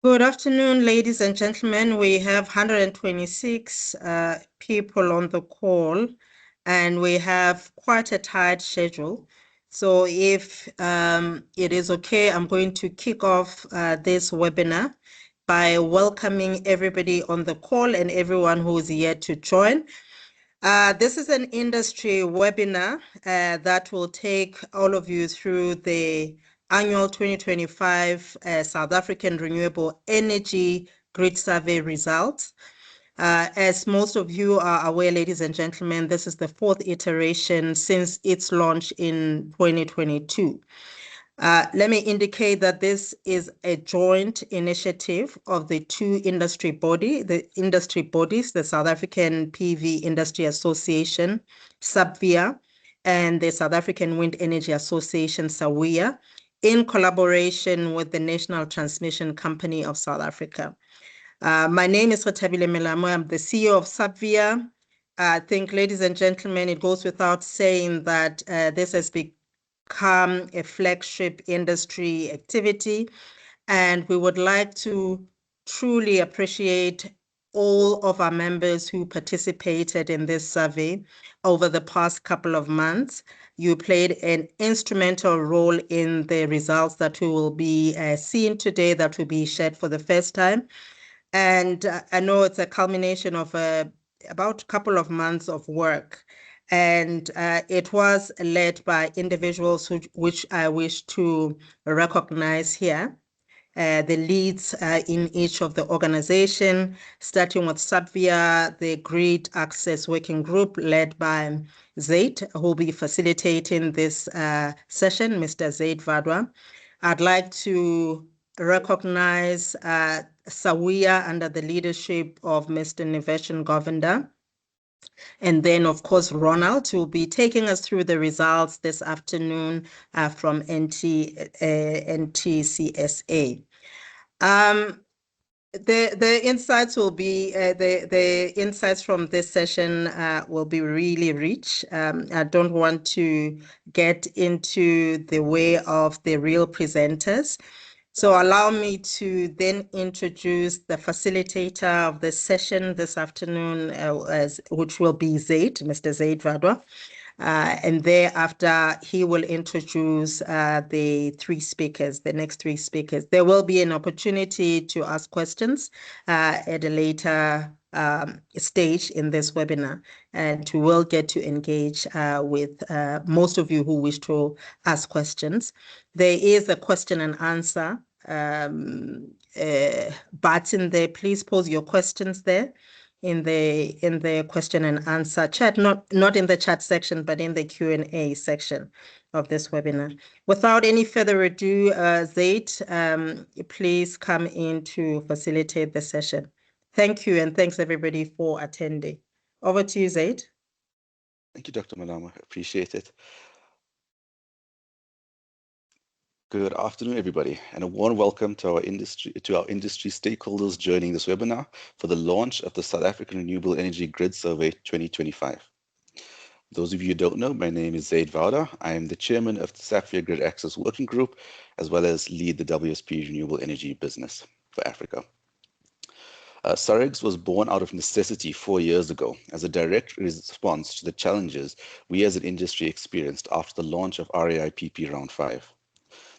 Good afternoon, ladies and gentlemen. We have 126 people on the call, and we have quite a tight schedule. So if it is okay, I'm going to kick off this webinar by welcoming everybody on the call and everyone who is yet to join. This is an industry webinar that will take all of you through the annual 2025 South African Renewable Energy Grid Survey results. As most of you are aware, ladies and gentlemen, this is the fourth iteration since its launch in 2022. Let me indicate that this is a joint initiative of the two industry bodies, the South African PV Industry Association, SAPVIA, and the South African Wind Energy Association, SAWEA, in collaboration with the National Transmission Company of South Africa. My name is Khathabile Melamo. I'm the CEO of SAPVIA. I think, ladies and gentlemen, it goes without saying that this has become a flagship industry activity, and we would like to truly appreciate all of our members who participated in this survey over the past couple of months. You played an instrumental role in the results that we will be seeing today, that will be shared for the first time. And I know it's a culmination of about a couple of months of work. And it was led by individuals which I wish to recognize here. The leads in each of the organization, starting with SAPVIA, the Grid Access Working Group led by Zaid, who will be facilitating this session, Mr. Zaid Vadwa. I'd like to recognize SAWEA under the leadership of Mr. Niveshan Govender. And then, of course, Ronald will be taking us through the results this afternoon from NTCSA. The insights will be the insights from this session will be really rich. I don't want to get into the way of the real presenters. So allow me to then introduce the facilitator of this session this afternoon, which will be Zaid, Mr. Zaid Vadwa. And thereafter, he will introduce the next three speakers. There will be an opportunity to ask questions at a later stage in this webinar, and we will get to engage with most of you who wish to ask questions. There is a question and answer button there. Please pose your questions there in the question and answer chat, not in the chat section, but in the Q&A section of this webinar. Without any further ado, Zaid, please come in to facilitate the session. Thank you, and thanks everybody for attending. Over to you, Zaid. Thank you, Dr. Malama. Appreciate it. Good afternoon, everybody, and a warm welcome to our industry stakeholders joining this webinar for the launch of the South African Renewable Energy Grid Survey 2025. Those of you who don't know, my name is Zaid Vauda. I am the chairman of the SAPVIA Grid Access Working Group, as well as lead the WSP Renewable Energy business for Africa. SAREGS was born out of necessity 4 years ago as a direct response to the challenges we as an industry experienced after the launch of RAIPP Round 5.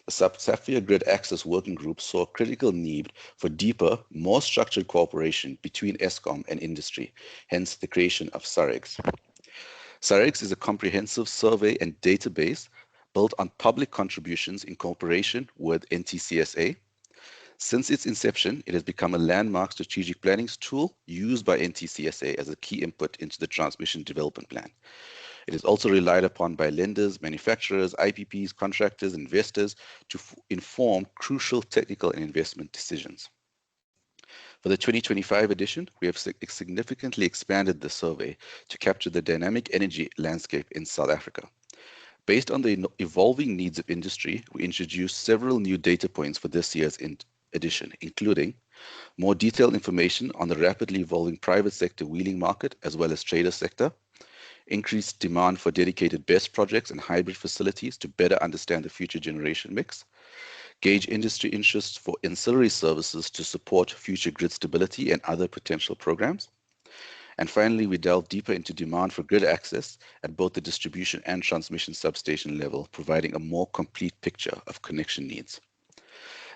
The SAPVIA Grid Access Working Group saw a critical need for deeper, more structured cooperation between Eskom and industry, hence the creation of SAREGS. SAREGS is a comprehensive survey and database built on public contributions in cooperation with NTCSA. Since its inception, it has become a landmark strategic planning tool used by NTCSA as a key input into the transmission development plan. It is also relied upon by lenders, manufacturers, IPPs, contractors, investors to inform crucial technical and investment decisions. For the 2025 edition, we have significantly expanded the survey to capture the dynamic energy landscape in South Africa. Based on the evolving needs of industry, we introduced several new data points for this year's edition, including more detailed information on the rapidly evolving private sector wheeling market as well as trader sector, increased demand for dedicated BESS projects and hybrid facilities to better understand the future generation mix, gauge industry interests for ancillary services to support future grid stability and other potential programs. And finally, we delve deeper into demand for grid access at both the distribution and transmission substation level, providing a more complete picture of connection needs.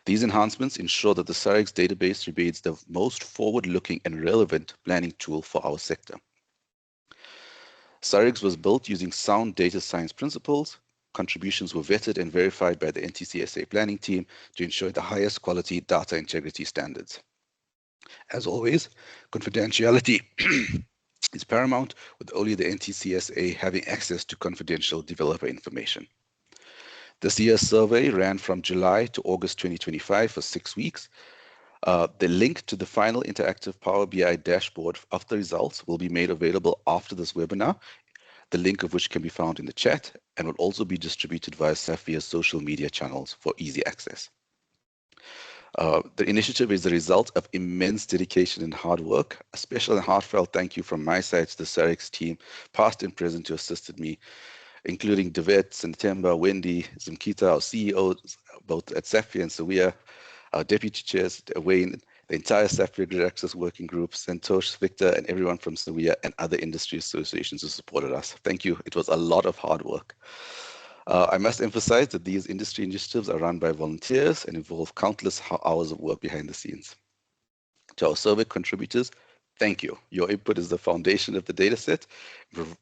These enhancements ensure that the SAREGS database remains the most forward-looking and relevant planning tool for our sector. SAREGS was built using sound data science principles. Contributions were vetted and verified by the NTCSA planning team to ensure the highest quality data integrity standards. As always, confidentiality is paramount, with only the NTCSA having access to confidential developer information. This year's survey ran from July to August 2025 for 6 weeks. The link to the final interactive Power BI dashboard of the results will be made available after this webinar, the link of which can be found in the chat and will also be distributed via SAPVIA's social media channels for easy access. The initiative is the result of immense dedication and hard work. A special and heartfelt thank you from my side to the SAREGS team, past and present, who assisted me, including Devet, Sentemba, Wendy, Zimkita, our CEOs, both at SAPVIA and SAWEA, our deputy chairs, Wayne, the entire SAPVIA Grid Access Working Group, Santosh, Victor, and everyone from SAWEA and other industry associations who supported us. Thank you. It was a lot of hard work. I must emphasize that these industry initiatives are run by volunteers and involve countless hours of work behind the scenes. To our survey contributors, thank you. Your input is the foundation of the dataset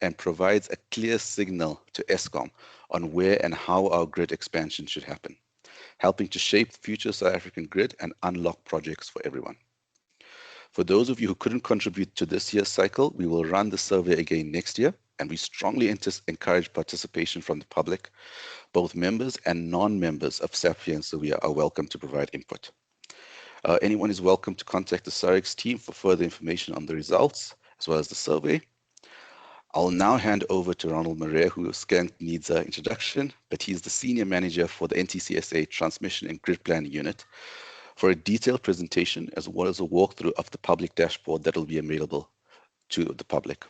and provides a clear signal to Eskom on where and how our grid expansion should happen, helping to shape the future South African grid and unlock projects for everyone. For those of you who couldn't contribute to this year's cycle, we will run the survey again next year, and we strongly encourage participation from the public. Both members and non-members of SAPVIA and SAWEA are welcome to provide input. Anyone is welcome to contact the SAREGS team for further information on the results, as well as the survey. I'll now hand over to Ronald Marais, who scant needs an introduction, but he's the Senior Manager for the NTCSA Transmission and Grid Planning Unit, for a detailed presentation as well as a walkthrough of the public dashboard that will be available to the public.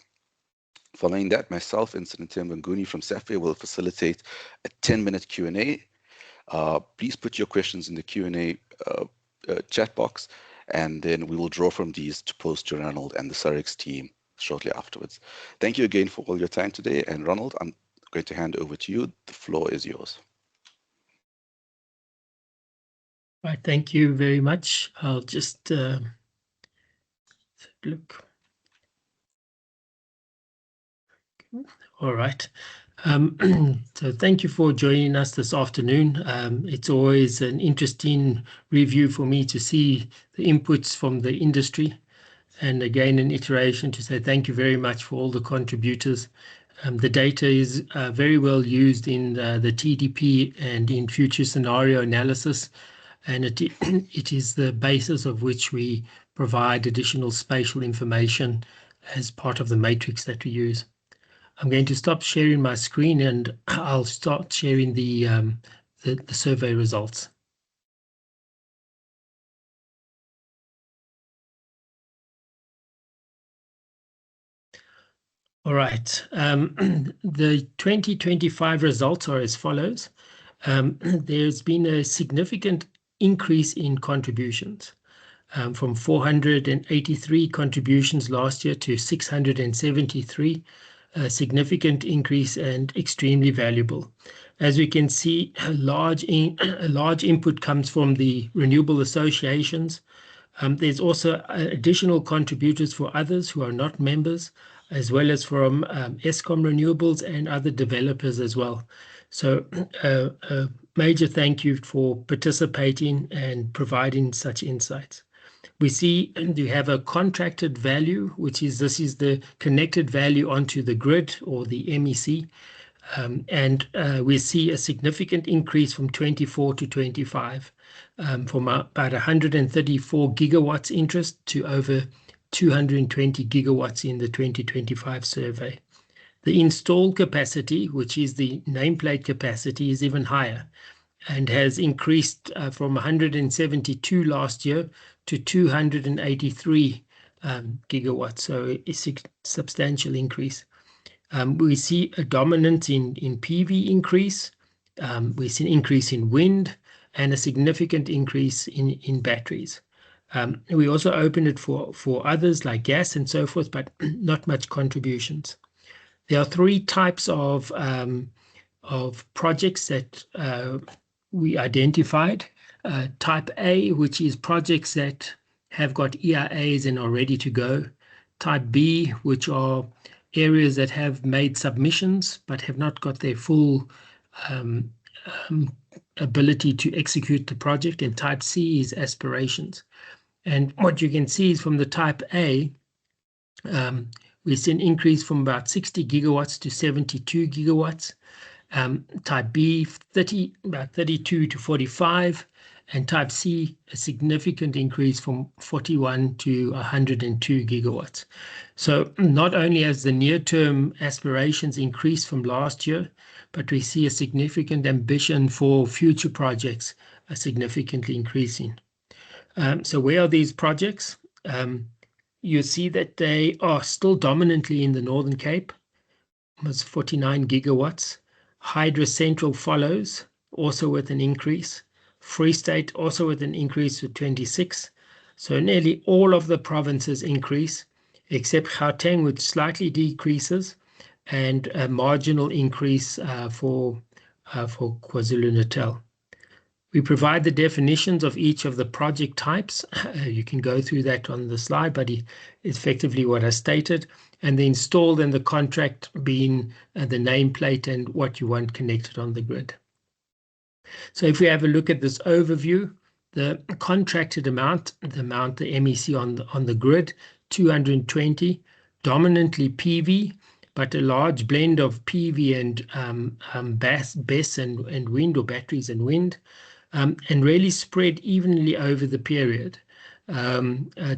Following that, myself and Sentemba Nguni from SAPVIA will facilitate a 10-minute Q&A. Please put your questions in the Q&A chat box, and then we will draw from these to post to Ronald and the SAREGS team shortly afterwards. Thank you again for all your time today, and Ronald, I'm going to hand over to you. The floor is yours. Right, thank you very much. I'll just look. All right. So thank you for joining us this afternoon. It's always an interesting review for me to see the inputs from the industry, and again an iteration to say thank you very much for all the contributors. The data is very well used in the TDP and in future scenario analysis, and it is the basis of which we provide additional spatial information as part of the matrix that we use. I'm going to stop sharing my screen and I'll start sharing the survey results. All right, the 2025 results are as follows. There's been a significant increase in contributions from 483 contributions last year to 673, a significant increase and extremely valuable. As we can see, a large input comes from the renewable associations. There's also additional contributors for others who are not members, as well as from Eskom Renewables and other developers as well. So a major thank you for participating and providing such insights. We see you have a contracted value, which is this is the connected value onto the grid or the MEC. And we see a significant increase from 24 to 25, from about 134 gigawatts interest to over 220 gigawatts in the 2025 survey. The installed capacity, which is the nameplate capacity, is even higher and has increased from 172 last year to 283 gigawatts, so a substantial increase. We see a dominance in PV increase. We see an increase in wind, and a significant increase in batteries. We also opened it for others like gas and so forth, but not much contributions. There are three types of projects that we identified. Type A, which is projects that have got EIAs and are ready to go. Type B, which are areas that have made submissions but have not got their full ability to execute the project. And type C is aspirations. And what you can see is from the type A, we see an increase from about 60 gigawatts to 72 gigawatts. Type B, about 32 to 45, and type C, a significant increase from 41 to 102 gigawatts. So not only has the near-term aspirations increased from last year, but we see a significant ambition for future projects significantly increasing. So where are these projects? You see that they are still dominantly in the Northern Cape, almost 49 gigawatts. Hydra Central follows, also with an increase. Free State also with an increase with 26. So nearly all of the provinces increase, except Gauteng, which slightly decreases, and a marginal increase for KwaZulu-Natal. We provide the definitions of each of the project types. You can go through that on the slide, but effectively what I stated, and the installed and the contract being the nameplate and what you want connected on the grid. So if we have a look at this overview, the contracted amount, the MEC on the grid, 220, dominantly PV, but a large blend of PV and BESS and wind, or batteries and wind, and really spread evenly over the period,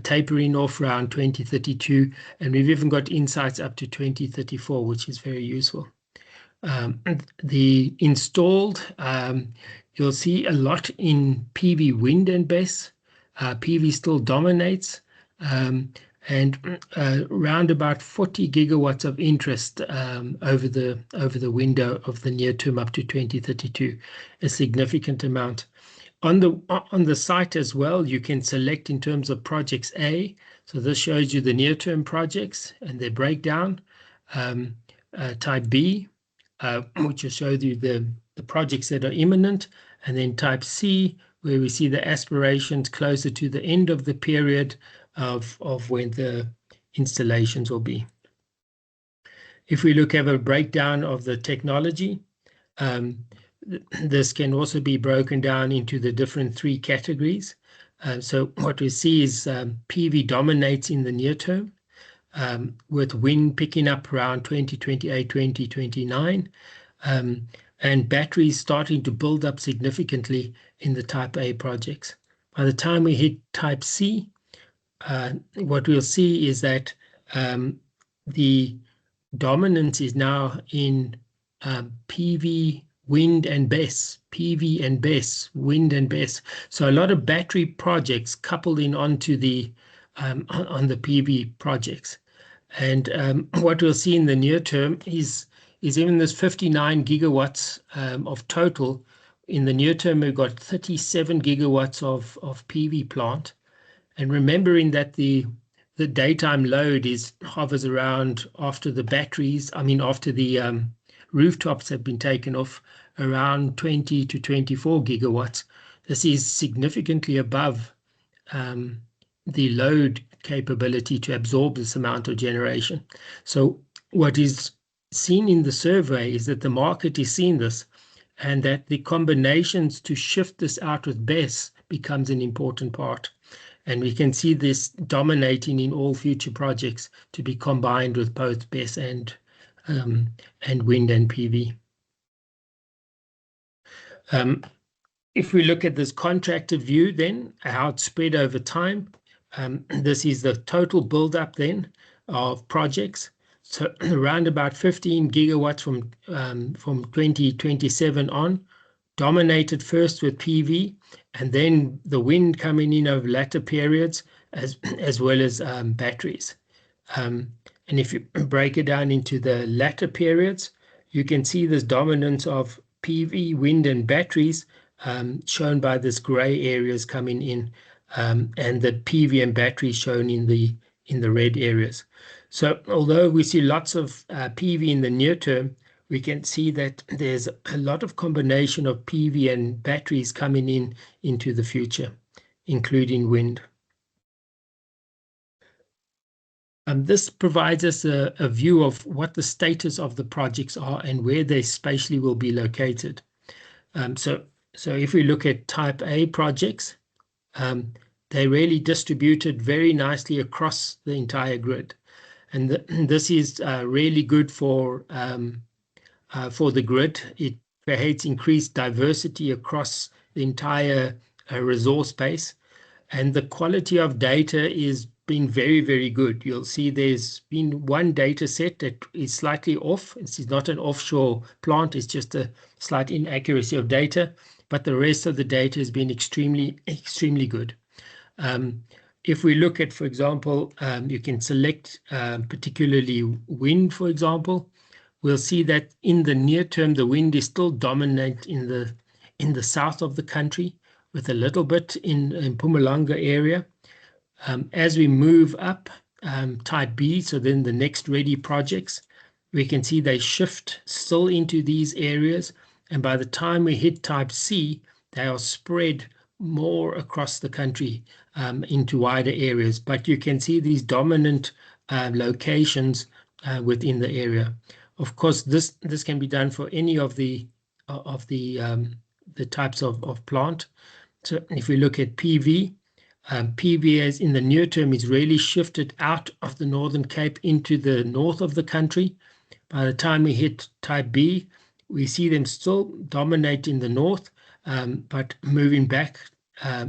tapering off around 2032, and we've even got insights up to 2034, which is very useful. The installed, you'll see a lot in PV, wind and BESS. PV still dominates, and around about 40 gigawatts of interest over the window of the near term up to 2032, a significant amount. On the site as well, you can select in terms of projects A. So this shows you the near term projects and their breakdown. Type B, which will show you the projects that are imminent, and then type C, where we see the aspirations closer to the end of the period of when the installations will be. If we look at a breakdown of the technology, this can also be broken down into the different three categories. So what we see is PV dominates in the near term, with wind picking up around 2028, 2029, and batteries starting to build up significantly in the type A projects. By the time we hit type C, what we'll see is that the dominance is now in PV, wind and BESS, PV and BESS, wind and BESS. So a lot of battery projects coupled in onto the on the PV projects. And what we'll see in the near term is even this 59 gigawatts of total. In the near term, we've got 37 gigawatts of PV plant. And remembering that the daytime load hovers around after the batteries, after the rooftops have been taken off, around 20 to 24 gigawatts. This is significantly above the load capability to absorb this amount of generation. So what is seen in the survey is that the market is seeing this, and that the combinations to shift this out with BESS becomes an important part. And we can see this dominating in all future projects to be combined with both BESS and wind and PV. If we look at this contracted view, then how it's spread over time, this is the total build-up then of projects. So around about 15 gigawatts from 2027 on, dominated first with PV, and then the wind coming in over latter periods, as well as batteries. And if you break it down into the latter periods, you can see this dominance of PV, wind and batteries shown by this gray areas coming in, and the PV and battery shown in the red areas. So although we see lots of PV in the near term, we can see that there's a lot of combination of PV and batteries coming into the future, including wind. This provides us a view of what the status of the projects are and where they spatially will be located. So if we look at type A projects, they really distributed very nicely across the entire grid. And this is really good for the grid. It creates increased diversity across the entire resource base. And the quality of data is been very, very good. You'll see there's been one data set that is slightly off. This is not an offshore plant. It's just a slight inaccuracy of data. But the rest of the data has been extremely, extremely good. If we look at, for example, you can select particularly wind, for example. We'll see that in the near term, the wind is still dominant in the south of the country, with a little bit in Mpumalanga area. As we move up type B, so then the next ready projects, we can see they shift still into these areas. And by the time we hit type C, they are spread more across the country into wider areas. But you can see these dominant locations within the area. Of course, this can be done for any of the types of plant. So if we look at PV, PV as in the near term is really shifted out of the Northern Cape into the north of the country. By the time we hit type B, we see them still dominate in the north, but moving back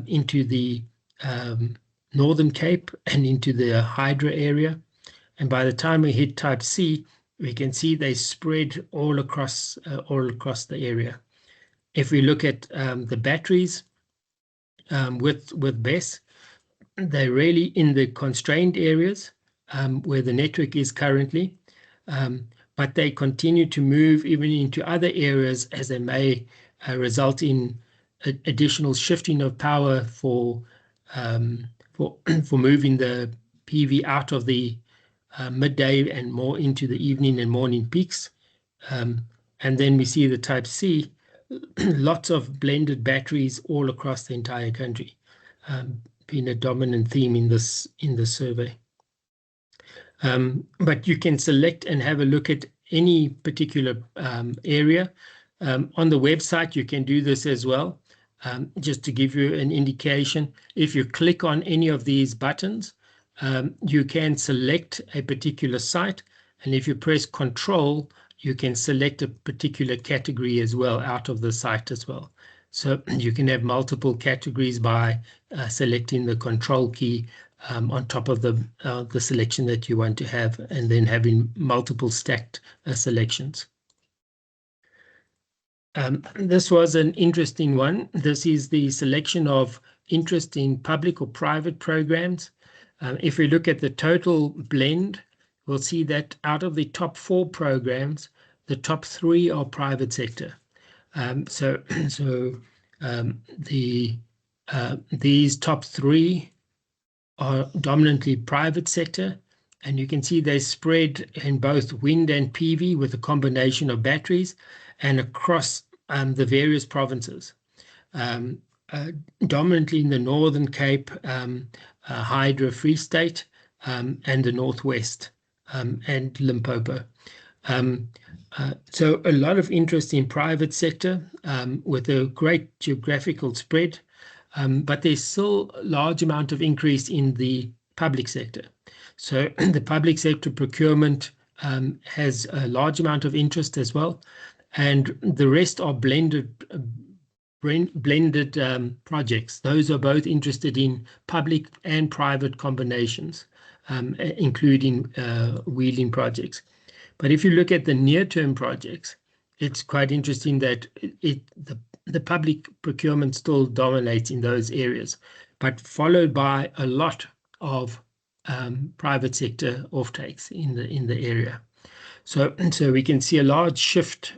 into the Northern Cape and into the Hydra area. And by the time we hit type C, we can see they spread all across the area. If we look at the batteries with BESS, they're really in the constrained areas where the network is currently, but they continue to move even into other areas as they may result in additional shifting of power for moving the PV out of the midday and more into the evening and morning peaks. And then we see the type C, lots of blended batteries all across the entire country, being a dominant theme in this survey. But you can select and have a look at any particular area. On the website, you can do this as well. Just to give you an indication, if you click on any of these buttons, you can select a particular site, and if you press Control, you can select a particular category as well out of the site as well. So you can have multiple categories by selecting the Control key on top of the selection that you want to have, and then having multiple stacked selections. This was an interesting one. This is the selection of interest in public or private programs. If we look at the total blend, we'll see that out of the top 4 programs, the top 3 are private sector. These top 3 are dominantly private sector, and you can see they spread in both wind and PV with a combination of batteries and across the various provinces. Dominantly in the Northern Cape, Hydra Free State, and the Northwest, and Limpopo. So a lot of interest in private sector with a great geographical spread, but there's still a large amount of increase in the public sector. So the public sector procurement has a large amount of interest as well, and the rest are blended projects. Those are both interested in public and private combinations, including wheeling projects. But if you look at the near-term projects, it's quite interesting that the public procurement still dominates in those areas, but followed by a lot of private sector offtakes in the area. So we can see a large shift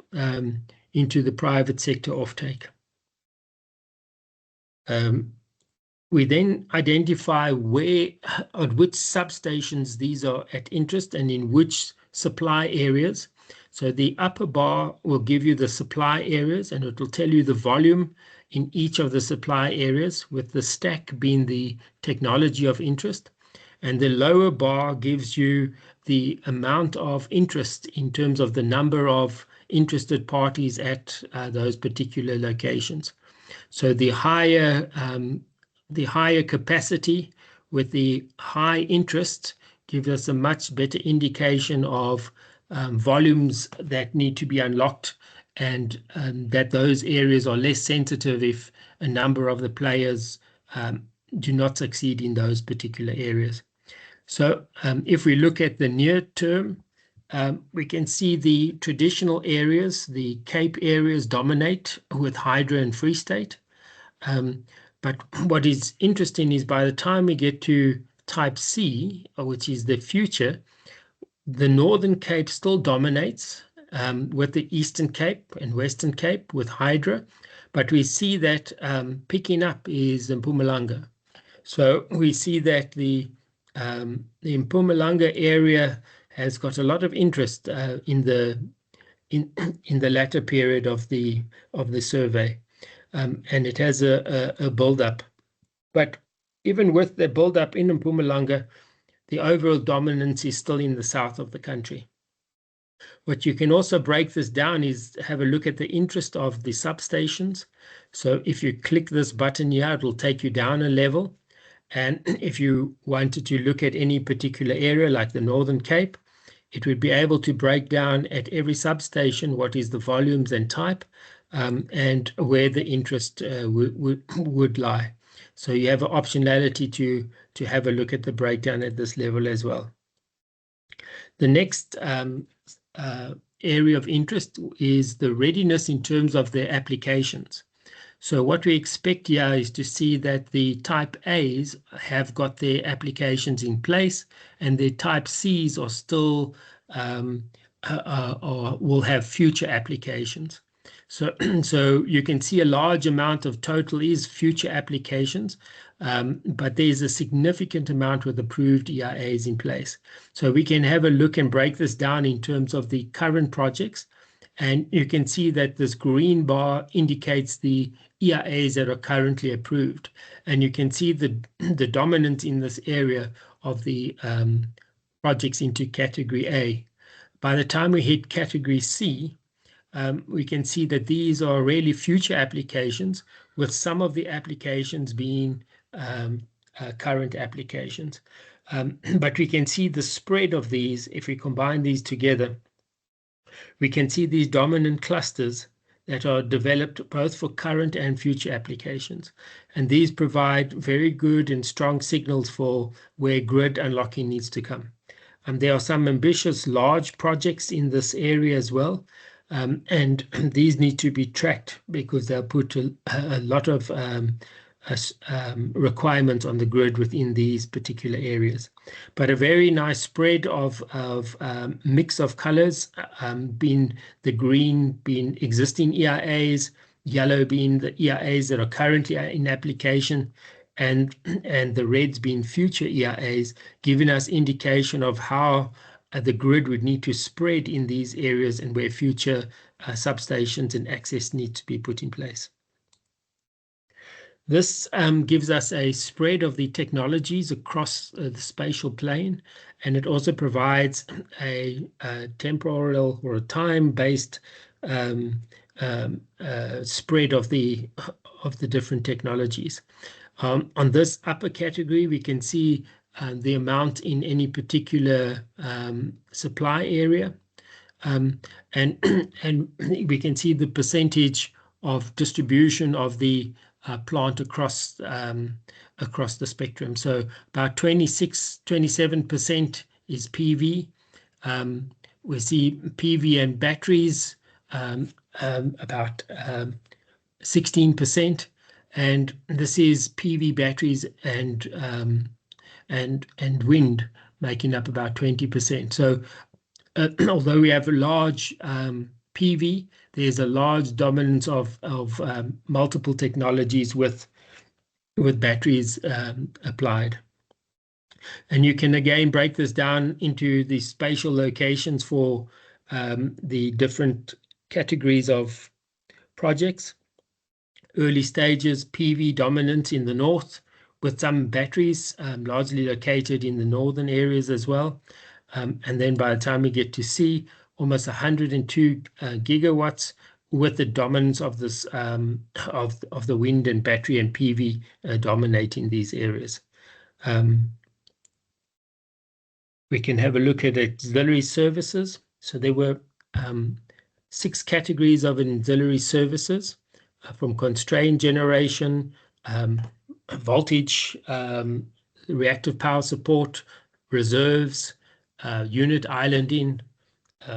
into the private sector offtake. We then identify at which substations these are at interest and in which supply areas. So the upper bar will give you the supply areas, and it will tell you the volume in each of the supply areas, with the stack being the technology of interest. And the lower bar gives you the amount of interest in terms of the number of interested parties at those particular locations. So the higher capacity with the high interest gives us a much better indication of volumes that need to be unlocked, and that those areas are less sensitive if a number of the players do not succeed in those particular areas. So if we look at the near term, we can see the traditional areas, the Cape areas, dominate with Hydro and Free State. But what is interesting is by the time we get to type C, which is the future, the Northern Cape still dominates with the Eastern Cape and Western Cape with Hydro, but we see that picking up is Mpumalanga. So we see that the Mpumalanga area has got a lot of interest in the latter period of the survey, and it has a build-up. But even with the build-up in Mpumalanga, the overall dominance is still in the south of the country. What you can also break this down is have a look at the interest of the substations. So if you click this button here, it will take you down a level. And if you wanted to look at any particular area like the Northern Cape, it would be able to break down at every substation what is the volumes and type, and where the interest would lie. So you have an optionality to have a look at the breakdown at this level as well. The next area of interest is the readiness in terms of their applications. So what we expect here is to see that the type A's have got their applications in place, and the type C's are still or will have future applications. So you can see a large amount of total is future applications, but there's a significant amount with approved EIAs in place. So we can have a look and break this down in terms of the current projects. And you can see that this green bar indicates the EIAs that are currently approved. And you can see the dominance in this area of the projects into category A. By the time we hit category C, we can see that these are really future applications, with some of the applications being current applications. But we can see the spread of these. If we combine these together, we can see these dominant clusters that are developed both for current and future applications. And these provide very good and strong signals for where grid unlocking needs to come. There are some ambitious large projects in this area as well. And these need to be tracked because they'll put a lot of requirements on the grid within these particular areas. But a very nice spread of mix of colors, being the green being existing EIAs, yellow being the EIAs that are currently in application, and the reds being future EIAs, giving us indication of how the grid would need to spread in these areas and where future substations and access need to be put in place. This gives us a spread of the technologies across the spatial plane, and it also provides a temporal or a time-based spread of the different technologies. On this upper category, we can see the amount in any particular supply area, and we can see the percentage of distribution of the plant across the spectrum. So about 27% is PV. We see PV and batteries about 16%, and this is PV, batteries, and wind making up about 20%. So although we have a large PV, there's a large dominance of multiple technologies with batteries applied. And you can again break this down into the spatial locations for the different categories of projects. Early stages, PV dominant in the north, with some batteries largely located in the northern areas as well. And then by the time we get to C, almost 102 gigawatts, with the dominance of this of the wind and battery and PV dominating these areas. We can have a look at auxiliary services. So there were 6 categories of auxiliary services, from constrained generation, voltage, reactive power support, reserves, unit islanding,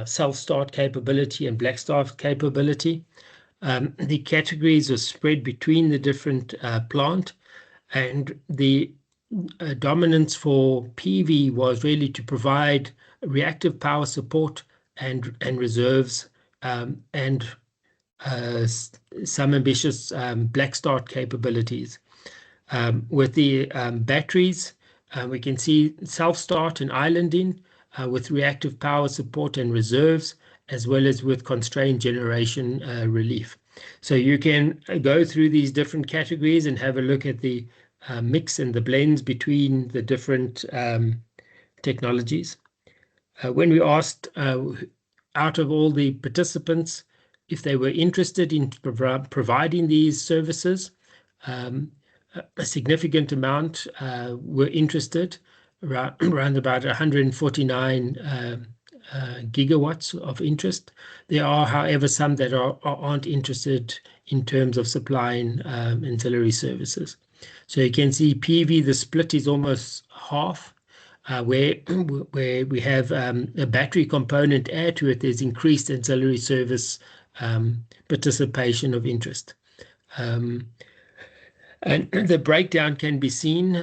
self-start capability, and black start capability. The categories are spread between the different plant, and the dominance for PV was really to provide reactive power support and reserves, and some ambitious black start capabilities. With the batteries, we can see self-start and islanding with reactive power support and reserves, as well as with constrained generation relief. So you can go through these different categories and have a look at the mix and the blends between the different technologies. When we asked out of all the participants if they were interested in providing these services, a significant amount were interested, around about 149 gigawatts of interest. There are, however, some that aren't interested in terms of supplying ancillary services. So you can see PV, the split is almost half, where we have a battery component add to it. There's increased ancillary service participation of interest. And the breakdown can be seen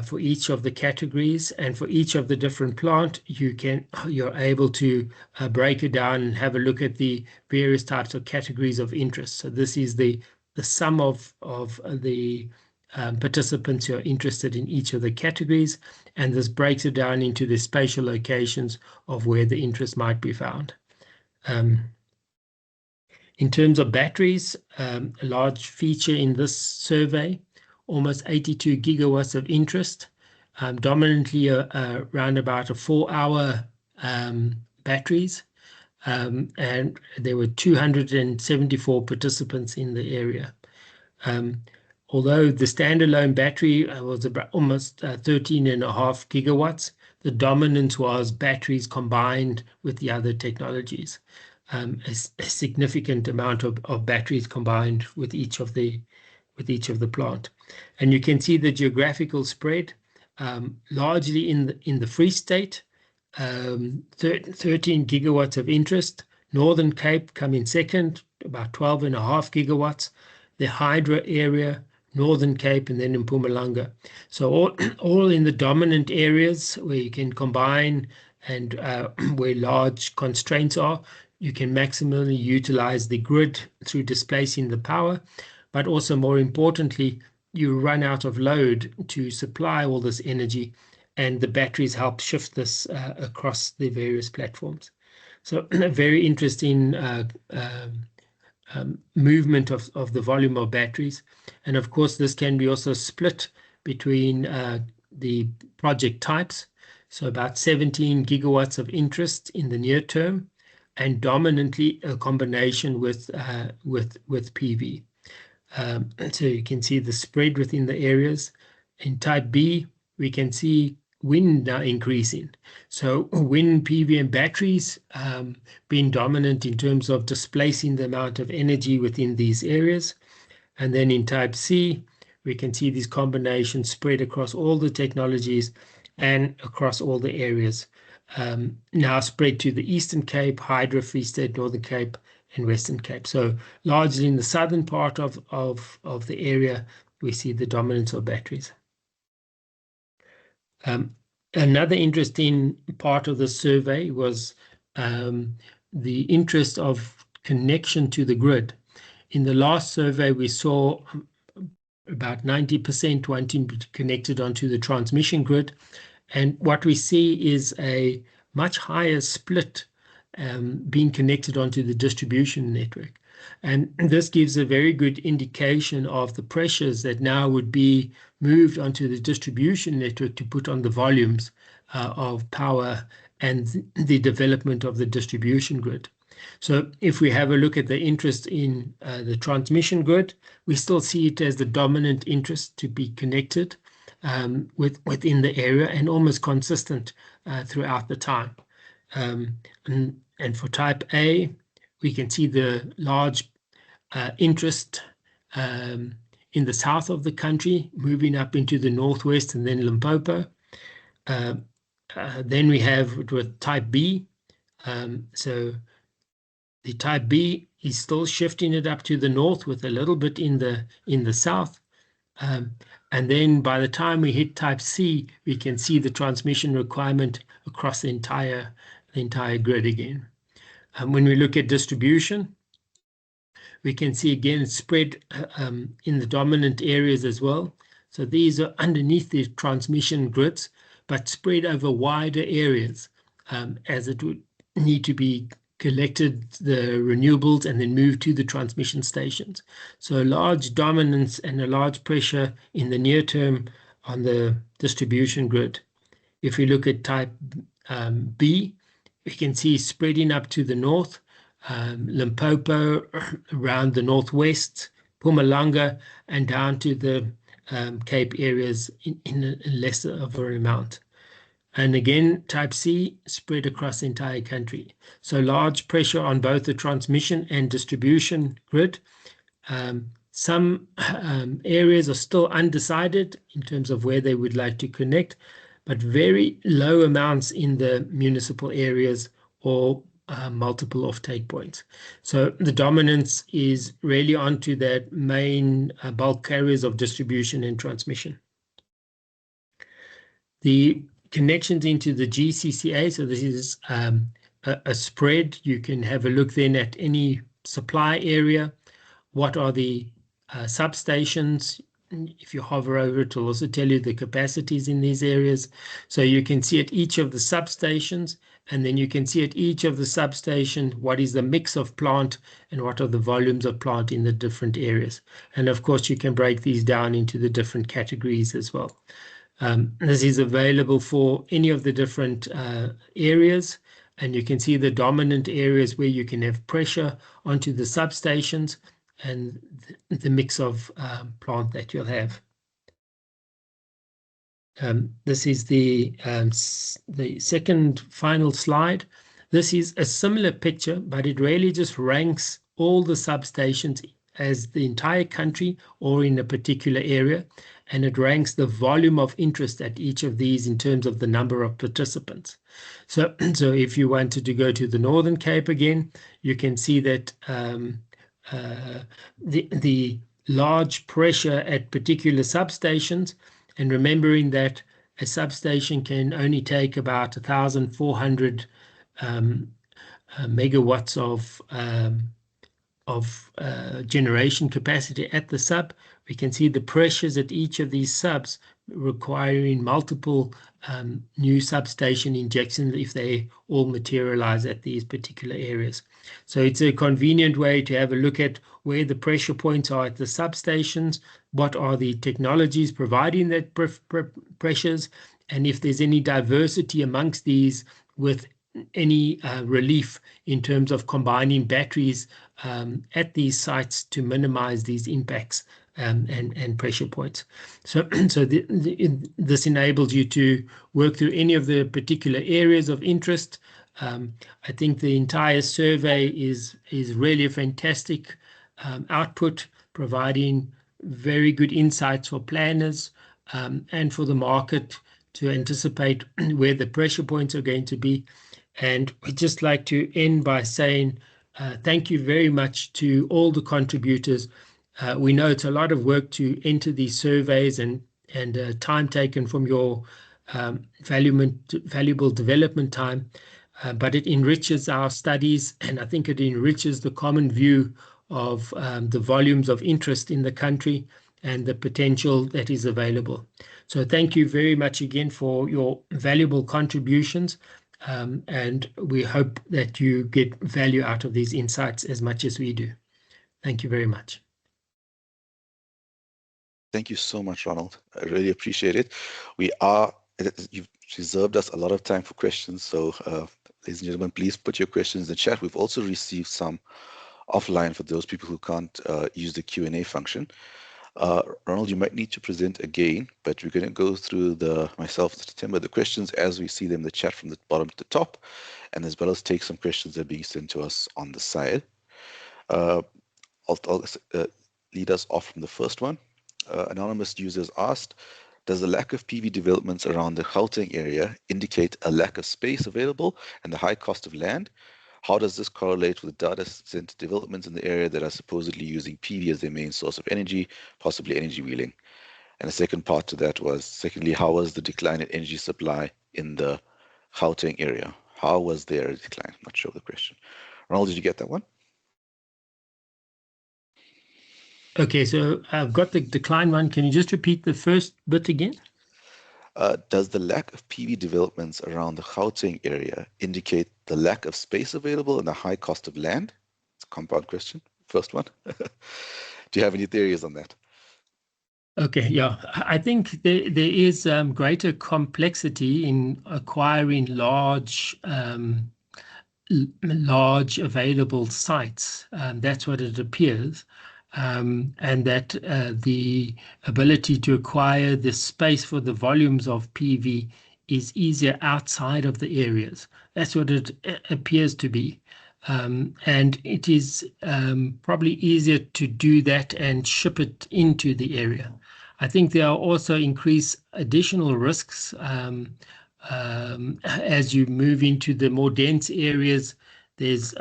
for each of the categories, and for each of the different plant, you're able to break it down and have a look at the various types of categories of interest. So this is the sum of the participants who are interested in each of the categories, and this breaks it down into the spatial locations of where the interest might be found. In terms of batteries, a large feature in this survey, almost 82 gigawatts of interest, dominantly around about a 4-hour batteries, and there were 274 participants in the area. Although the standalone battery was about almost 13.5 gigawatts, the dominance was batteries combined with the other technologies. A significant amount of batteries combined with each of the plant, and you can see the geographical spread, largely in the Free State, 13 gigawatts of interest. Northern Cape come in second, about 12.5 gigawatts. The Hydra area, Northern Cape, and then in Mpumalanga. So all in the dominant areas where you can combine and where large constraints are. You can maximally utilize the grid through displacing the power, but also more importantly, you run out of load to supply all this energy, and the batteries help shift this across the various platforms. So a very interesting movement of the volume of batteries. And of course, this can be also split between the project types. So about 17 gigawatts of interest in the near term, and dominantly a combination with PV. So you can see the spread within the areas. In type B, we can see wind now increasing. So wind, PV, and batteries being dominant in terms of displacing the amount of energy within these areas. And then in type C, we can see these combinations spread across all the technologies and across all the areas. Now spread to the Eastern Cape, Hydra, Free State, Northern Cape, and Western Cape. So largely in the southern part of the area, we see the dominance of batteries. Another interesting part of the survey was the interest of connection to the grid. In the last survey, we saw about 90% wanting to be connected onto the transmission grid. And what we see is a much higher split being connected onto the distribution network. And this gives a very good indication of the pressures that now would be moved onto the distribution network to put on the volumes of power and the development of the distribution grid. So if we have a look at the interest in the transmission grid, we still see it as the dominant interest to be connected within the area and almost consistent throughout the time. And for type A, we can see the large interest in the south of the country, moving up into the northwest and then Limpopo. Then we have with type B. So the type B is still shifting it up to the north with a little bit in the south. And then by the time we hit type C, we can see the transmission requirement across the entire grid again. When we look at distribution, we can see again spread in the dominant areas as well. So these are underneath the transmission grids, but spread over wider areas as it would need to be collected, the renewables, and then moved to the transmission stations. So a large dominance and a large pressure in the near term on the distribution grid. If we look at type B, we can see spreading up to the north, Limpopo around the northwest, Mpumalanga, and down to the Cape areas in a lesser of an amount. And again, type C spread across the entire country. So large pressure on both the transmission and distribution grid. Some areas are still undecided in terms of where they would like to connect, but very low amounts in the municipal areas or multiple offtake points. So the dominance is really onto that main bulk carriers of distribution and transmission. The connections into the GCCA, so this is a spread. You can have a look then at any supply area. What are the substations? If you hover over it, will also tell you the capacities in these areas. So you can see at each of the substations, and then you can see at each of the substations what is the mix of plant and what are the volumes of plant in the different areas. And of course, you can break these down into the different categories as well. This is available for any of the different areas, and you can see the dominant areas where you can have pressure onto the substations and the mix of plant that you'll have. This is the second final slide. This is a similar picture, but it really just ranks all the substations as the entire country or in a particular area, and it ranks the volume of interest at each of these in terms of the number of participants. So if you wanted to go to the Northern Cape again, you can see that the large pressure at particular substations, and remembering that a substation can only take about 1,400 megawatts of generation capacity at the sub. We can see the pressures at each of these subs requiring multiple new substation injections if they all materialize at these particular areas. So it's a convenient way to have a look at where the pressure points are at the substations, what are the technologies providing that pressures, and if there's any diversity amongst these with any relief in terms of combining batteries at these sites to minimize these impacts and pressure points. So this enables you to work through any of the particular areas of interest. I think the entire survey is really a fantastic output, providing very good insights for planners and for the market to anticipate where the pressure points are going to be. And we'd just like to end by saying thank you very much to all the contributors. We know it's a lot of work to enter these surveys and time taken from your valuable development time, but it enriches our studies, and I think it enriches the common view of the volumes of interest in the country and the potential that is available. So thank you very much again for your valuable contributions, and we hope that you get value out of these insights as much as we do. Thank you very much. Thank you so much, Ronald. I really appreciate it. You've reserved us a lot of time for questions. So, ladies and gentlemen, please put your questions in the chat. We've also received some offline for those people who can't use the Q&A function. Ronald, you might need to present again, but we're going to go through myself and September, the questions as we see them in the chat from the bottom to the top, and as well as take some questions that are being sent to us on the side. I'll lead us off from the first one. Anonymous users asked, does the lack of PV developments around the Gauteng area indicate a lack of space available and the high cost of land? How does this correlate with data center developments in the area that are supposedly using PV as their main source of energy, possibly energy wheeling? And the second part to that was, secondly, how was the decline in energy supply in the Gauteng area? How was there a decline? I'm not sure of the question. Ronald, did you get that one? Okay, so I've got the decline one. Can you just repeat the first bit again? Does the lack of PV developments around the Gauteng area indicate the lack of space available and the high cost of land? It's a compound question. First one. Do you have any theories on that? Okay, yeah. I think there is greater complexity in acquiring large available sites. That's what it appears. And that the ability to acquire the space for the volumes of PV is easier outside of the areas. That's what it appears to be. And it is probably easier to do that and ship it into the area. I think there are also increased additional risks as you move into the more dense areas. There's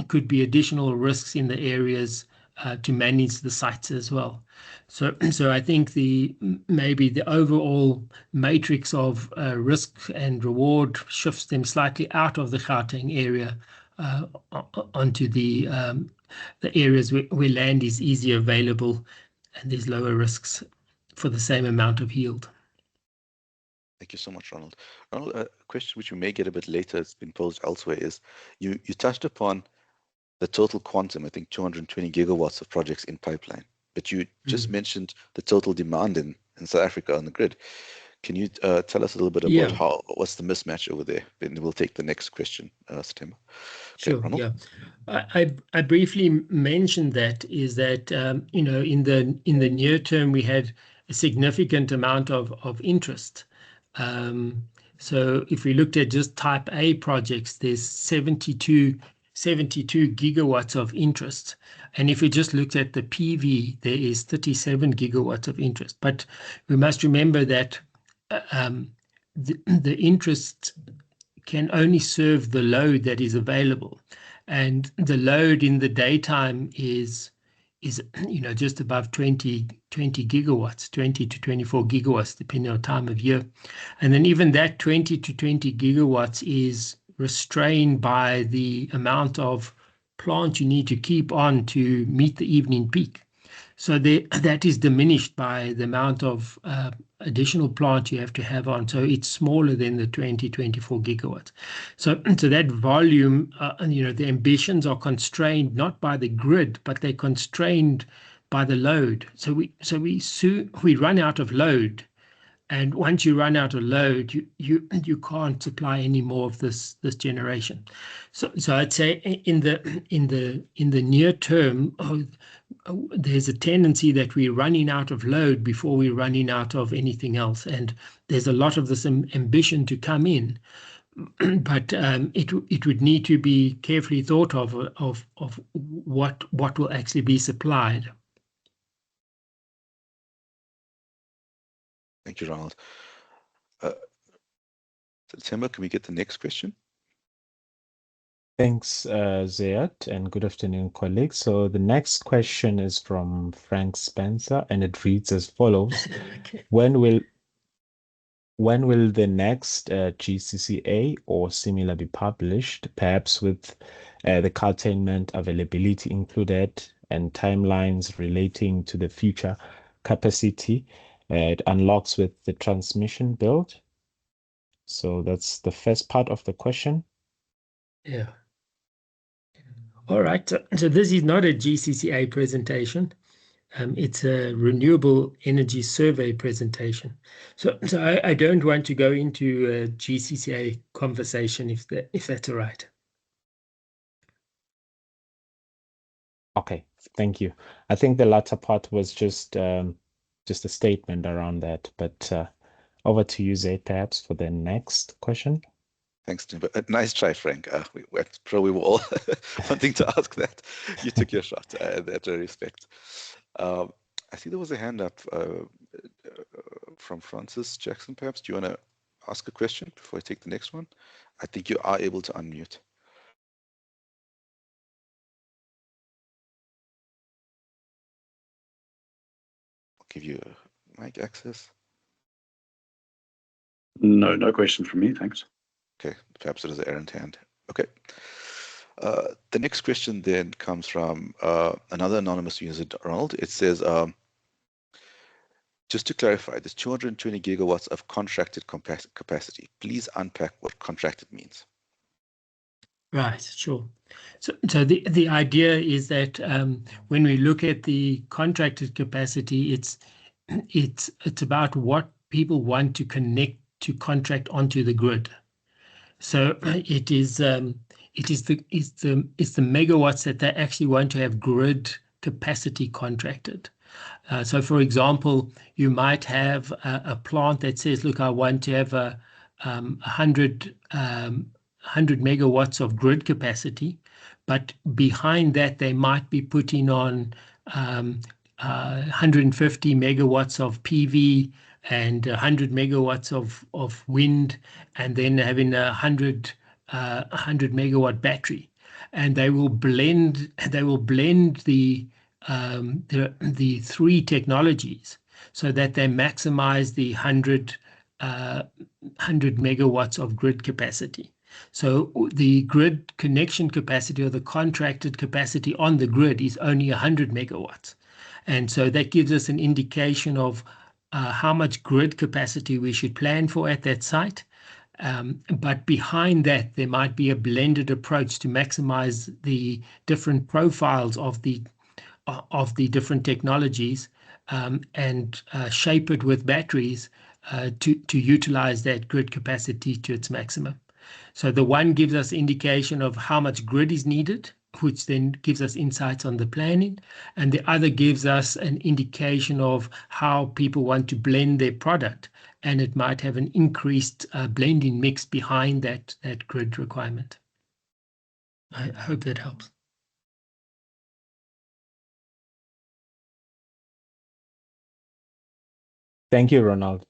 could be additional risks in the areas to manage the sites as well. So I think maybe the overall matrix of risk and reward shifts them slightly out of the Gauteng area onto the areas where land is easier available and there's lower risks for the same amount of yield. Thank you so much, Ronald. Ronald, a question which we may get a bit later, it's been posed elsewhere, is you touched upon the total quantum, I think 220 gigawatts of projects in pipeline, but you just mentioned the total demand in South Africa on the grid. Can you tell us a little bit about what's the mismatch over there? Then we'll take the next question, September. Okay, sure, Ronald? Yeah. I briefly mentioned that is that, you know, in the near term, we had a significant amount of interest. So if we looked at just type A projects, there's 72 gigawatts of interest. And if we just looked at the PV, there is 37 gigawatts of interest. But we must remember that the interest can only serve the load that is available. And the load in the daytime is you know, just above 20 gigawatts, 20 to 24 gigawatts, depending on time of year. And then even that 20 to 20 gigawatts is restrained by the amount of plant you need to keep on to meet the evening peak. So that is diminished by the amount of additional plant you have to have on. So it's smaller than the 24 gigawatts. So that volume, you know, the ambitions are constrained not by the grid, but they're constrained by the load. So we run out of load. And once you run out of load, you can't supply any more of this generation. So I'd say in the near term, there's a tendency that we're running out of load before we're running out of anything else, and there's a lot of this ambition to come in, but it would need to be carefully thought of what will actually be supplied. Thank you, Ronald. September, can we get the next question? Thanks, Zayat, and good afternoon, colleagues. So the next question is from Frank Spencer, and it reads as follows. Okay. When will the next GCCA or similar be published, perhaps with the curtailment availability included and timelines relating to the future capacity. It unlocks with the transmission build. So that's the first part of the question. Yeah. All right. So this is not a GCCA presentation. It's a renewable energy survey presentation. So I don't want to go into a GCCA conversation if that's all right. Okay, thank you. I think the latter part was just a statement around that, but over to you, Zay, perhaps for the next question. Thanks, Tim. Nice try, Frank. We probably were all wanting to ask that. You took your shot. That I respect. I see there was a hand up from Francis Jackson, perhaps. Do you want to ask a question before I take the next one? I think you are able to unmute. I'll give you mic access. No question from me, thanks. Okay, perhaps it is an errant hand. Okay. The next question then comes from another anonymous user, Ronald. It says, just to clarify, there's 220 gigawatts of contracted capacity. Please unpack what contracted means. Right, sure. So the idea is that when we look at the contracted capacity, it's about what people want to contract onto the grid. So it is the megawatts that they actually want to have grid capacity contracted. So for example, you might have a plant that says, look, I want to have 100 megawatts of grid capacity, but behind that they might be putting on 150 megawatts of PV and 100 megawatts of wind, and then having a 100 megawatt battery, and they will blend the three technologies so that they maximize the 100 megawatts of grid capacity. So the grid connection capacity or the contracted capacity on the grid is only 100 megawatts. And so that gives us an indication of how much grid capacity we should plan for at that site. But behind that, there might be a blended approach to maximize the different profiles of the different technologies and shape it with batteries to utilize that grid capacity to its maximum. So the one gives us indication of how much grid is needed, which then gives us insights on the planning, and the other gives us an indication of how people want to blend their product, and it might have an increased blending mix behind that grid requirement. I hope that helps. Thank you, Ronald.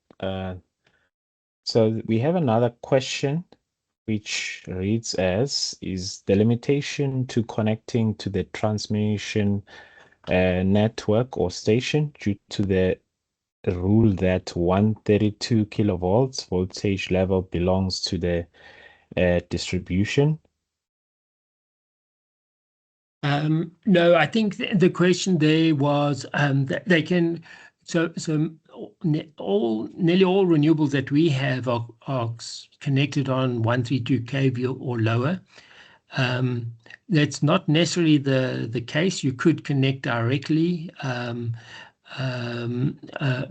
So we have another question which reads as, is the limitation to connecting to the transmission network or station due to the rule that 132 kilovolts voltage level belongs to the distribution? No, I think the question there was that they can, nearly all renewables that we have are connected on 132 kV or lower. That's not necessarily the case. You could connect directly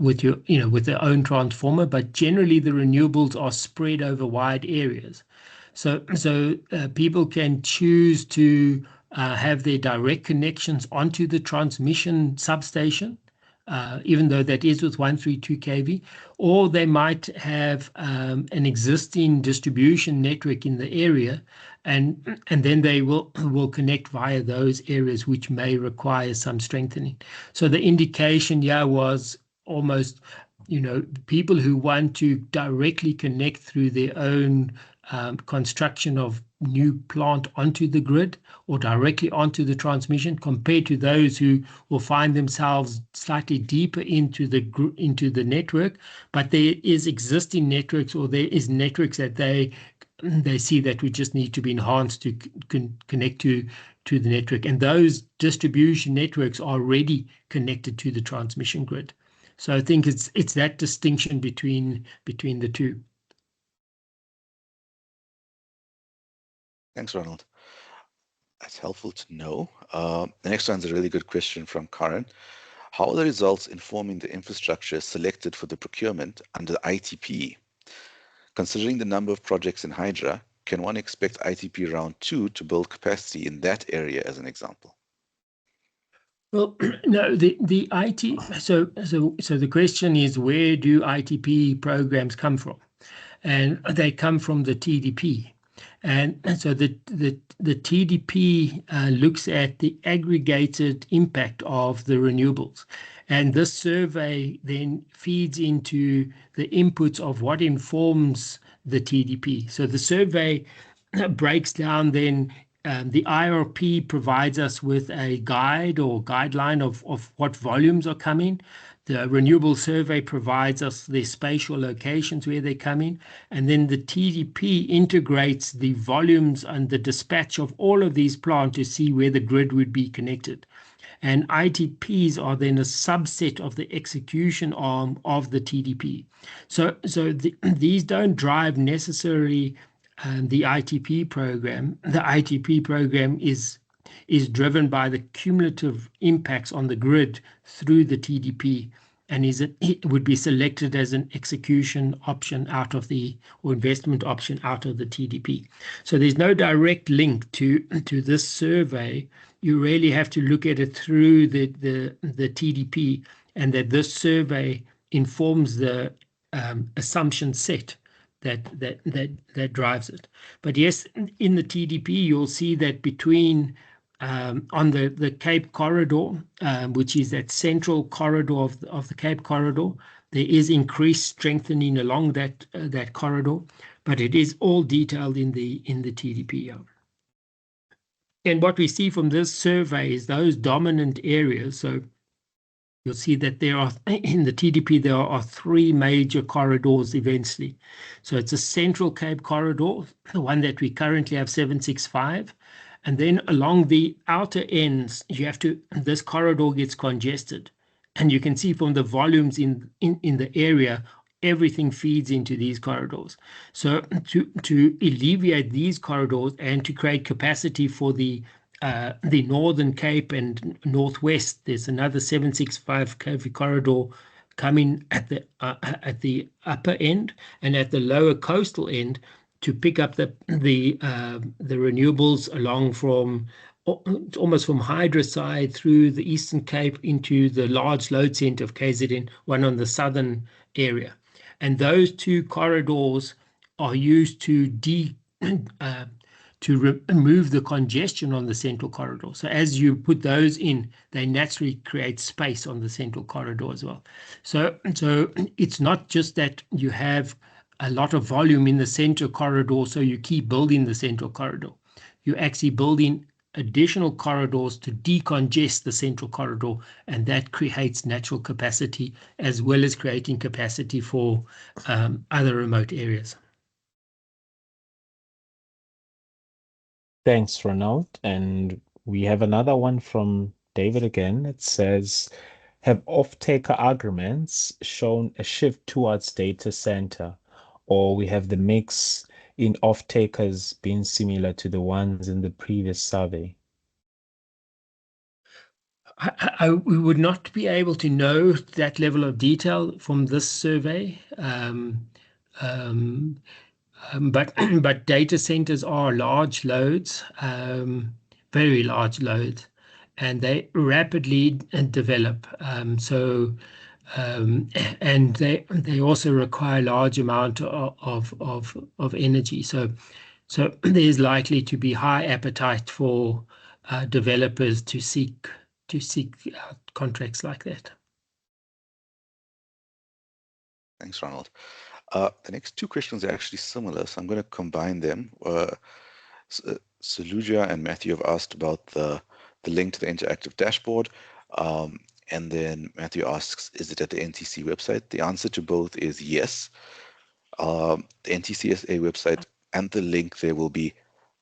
with with their own transformer, but generally the renewables are spread over wide areas. So people can choose to have their direct connections onto the transmission substation, even though that is with 132 kV, or they might have an existing distribution network in the area, and then they will connect via those areas which may require some strengthening. So the indication here was almost, people who want to directly connect through their own construction of new plant onto the grid or directly onto the transmission, compared to those who will find themselves slightly deeper into the network, but there is existing networks, or there is networks that they see that we just need to be enhanced to connect to the network, and those distribution networks are already connected to the transmission grid. So I think it's that distinction between the two. Thanks, Ronald. That's helpful to know. The next one's a really good question from Karen. How are the results informing the infrastructure selected for the procurement under ITP? Considering the number of projects in Hydra, can one expect ITP round 2 to build capacity in that area as an example? Well, no, the IT. So the question is, where do ITP programs come from? And they come from the TDP. And so the TDP looks at the aggregated impact of the renewables. And this survey then feeds into the inputs of what informs the TDP. So the survey breaks down then the IRP provides us with a guide or guideline of what volumes are coming. The renewable survey provides us the spatial locations where they're coming. And then the TDP integrates the volumes and the dispatch of all of these plants to see where the grid would be connected. And ITPs are then a subset of the execution arm of the TDP. So these don't drive necessarily the ITP program. The ITP program is driven by the cumulative impacts on the grid through the TDP, and it would be selected as an execution option out of or investment option out of the TDP. So there's no direct link to this survey. You really have to look at it through the TDP, and that this survey informs the assumption set that drives it. But yes, in the TDP, you'll see that between on the Cape Corridor, which is that central corridor of the Cape Corridor, there is increased strengthening along that corridor, but it is all detailed in the TDP. And what we see from this survey is those dominant areas. So you'll see that there are, in the TDP, there are 3 major corridors eventually. So it's a central Cape Corridor, the one that we currently have 765. And then along the outer ends, this corridor gets congested. And you can see from the volumes in the area, everything feeds into these corridors. So to alleviate these corridors and to create capacity for the Northern Cape and Northwest, there's another 765 kV corridor coming at the upper end, and at the lower coastal end to pick up the renewables along from almost from Hydra side through the Eastern Cape into the large load center of KZN, one on the southern area. And those 2 corridors are used to remove the congestion on the central corridor. So as you put those in, they naturally create space on the central corridor as well. So it's not just that you have a lot of volume in the central corridor, so you keep building the central corridor. You're actually building additional corridors to decongest the central corridor, and that creates natural capacity as well as creating capacity for other remote areas. Thanks, Ronald. And we have another one from David again. It says, have off-taker agreements shown a shift towards data center, or we have the mix in off-takers being similar to the ones in the previous survey? We would not be able to know that level of detail from this survey, but data centers are large loads, very large loads, and they rapidly develop. And they also require large amount of energy. So there's likely to be high appetite for developers to seek contracts like that. Thanks, Ronald. The next 2 questions are actually similar, so I'm going to combine them. Saluja and Matthew have asked about the link to the interactive dashboard. And then Matthew asks, is it at the NTC website? The answer to both is yes. The NTCSA website and the link there will be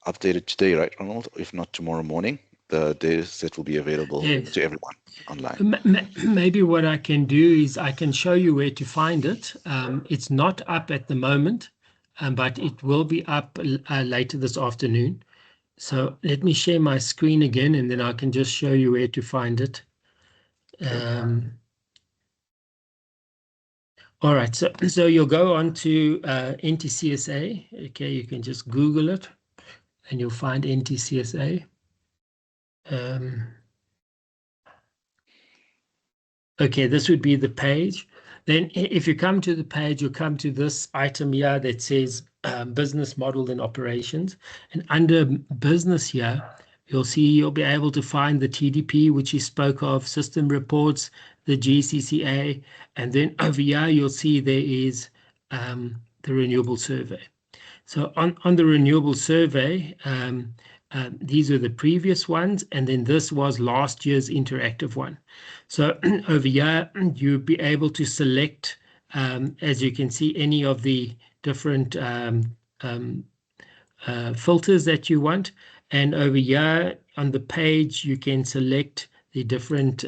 updated today, right, Ronald? If not tomorrow morning. the data set will be available Yes. to everyone online. Maybe what I can do is I can show you where to find it. It's not up at the moment, but it will be up later this afternoon. So let me share my screen again, and then I can just show you where to find it. All right, so you'll go on to NTCSA. Okay, you can just Google it, and you'll find NTCSA. Okay, this would be the page. Then if you come to the page, you'll come to this item here that says business model and operations. And under business here, you'll be able to find the TDP, which you spoke of, system reports, the GCCA, and then over here, you'll see there is the renewable survey. So on the renewable survey, these are the previous ones, and then this was last year's interactive one. So over here, you'll be able to select, as you can see, any of the different filters that you want. And over here on the page, you can select the different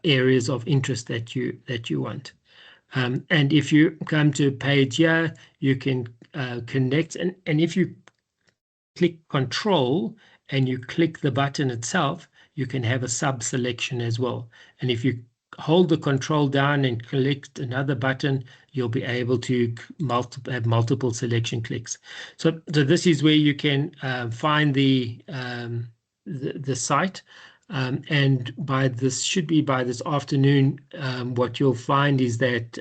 areas of interest that you want. And if you come to a page here, you can connect, and if you click Control and you click the button itself, you can have a sub-selection as well. And if you hold the control down and click another button, you'll be able to have multiple selection clicks. So this is where you can find the site. And by this afternoon, what you'll find is that,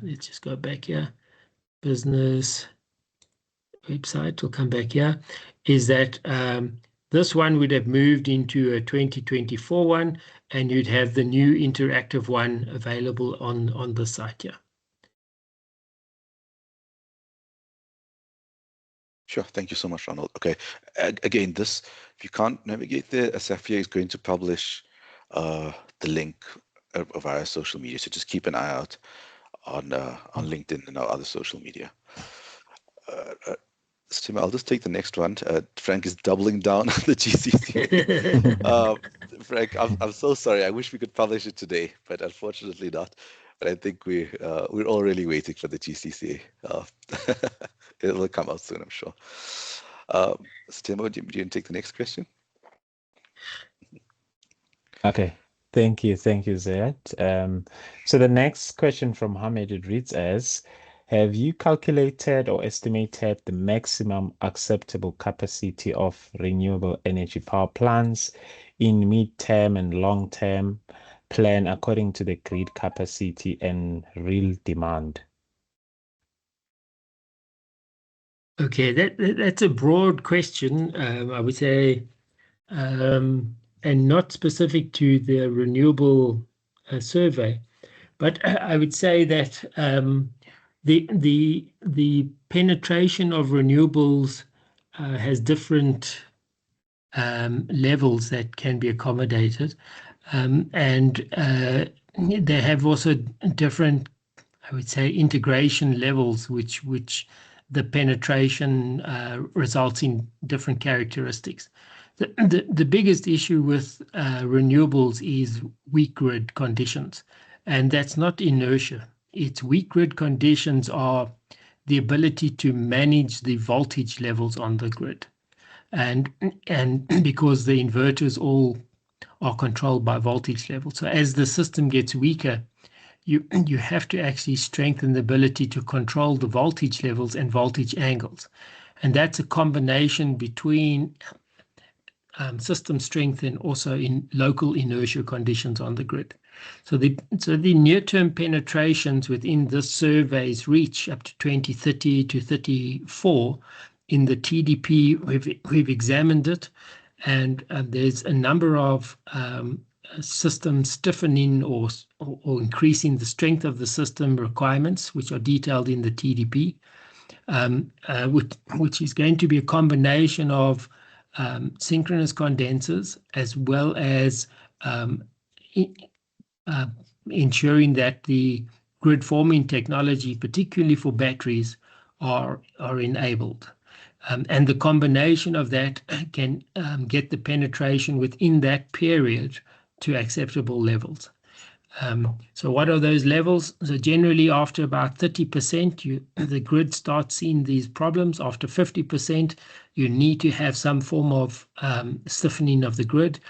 let's just go back here, business website, will come back here, is that this one would have moved into a 2024 one, and you'd have the new interactive one available on the site here. Sure, thank you so much, Ronald. Okay, again, if you can't navigate there, SAPVIA is going to publish the link via social media, so just keep an eye out on LinkedIn and our other social media. Tim, I'll just take the next one. Frank is doubling down on the GCC. Frank, I'm so sorry. I wish we could publish it today, but unfortunately not. But I think we're all really waiting for the GCC. It will come out soon, I'm sure. Timo, do you take the next question? Okay. Thank you, Zayat. So the next question from Hamid, it reads as, have you calculated or estimated the maximum acceptable capacity of renewable energy power plants in mid-term and long-term plan according to the grid capacity and real demand? Okay, that's a broad question, I would say, and not specific to the renewable survey, but I would say that the penetration of renewables has different levels that can be accommodated, and they have also different, I would say, integration levels, which the penetration results in different characteristics. The biggest issue with renewables is weak grid conditions, and that's not inertia. It's weak grid conditions are the ability to manage the voltage levels on the grid, and because the inverters all are controlled by voltage level. So as the system gets weaker, you have to actually strengthen the ability to control the voltage levels and voltage angles. And that's a combination between system strength and also in local inertia conditions on the grid. So the near-term penetrations within this survey's reach up to 2030 to 34 in the TDP, we've examined it, and there's a number of system stiffening or increasing the strength of the system requirements, which are detailed in the TDP, which is going to be a combination of synchronous condensers as well as ensuring that the grid forming technology, particularly for batteries, are enabled. And the combination of that can get the penetration within that period to acceptable levels. So what are those levels? So generally after about 30%, the grid starts seeing these problems. After 50%, you need to have some form of stiffening of the grid,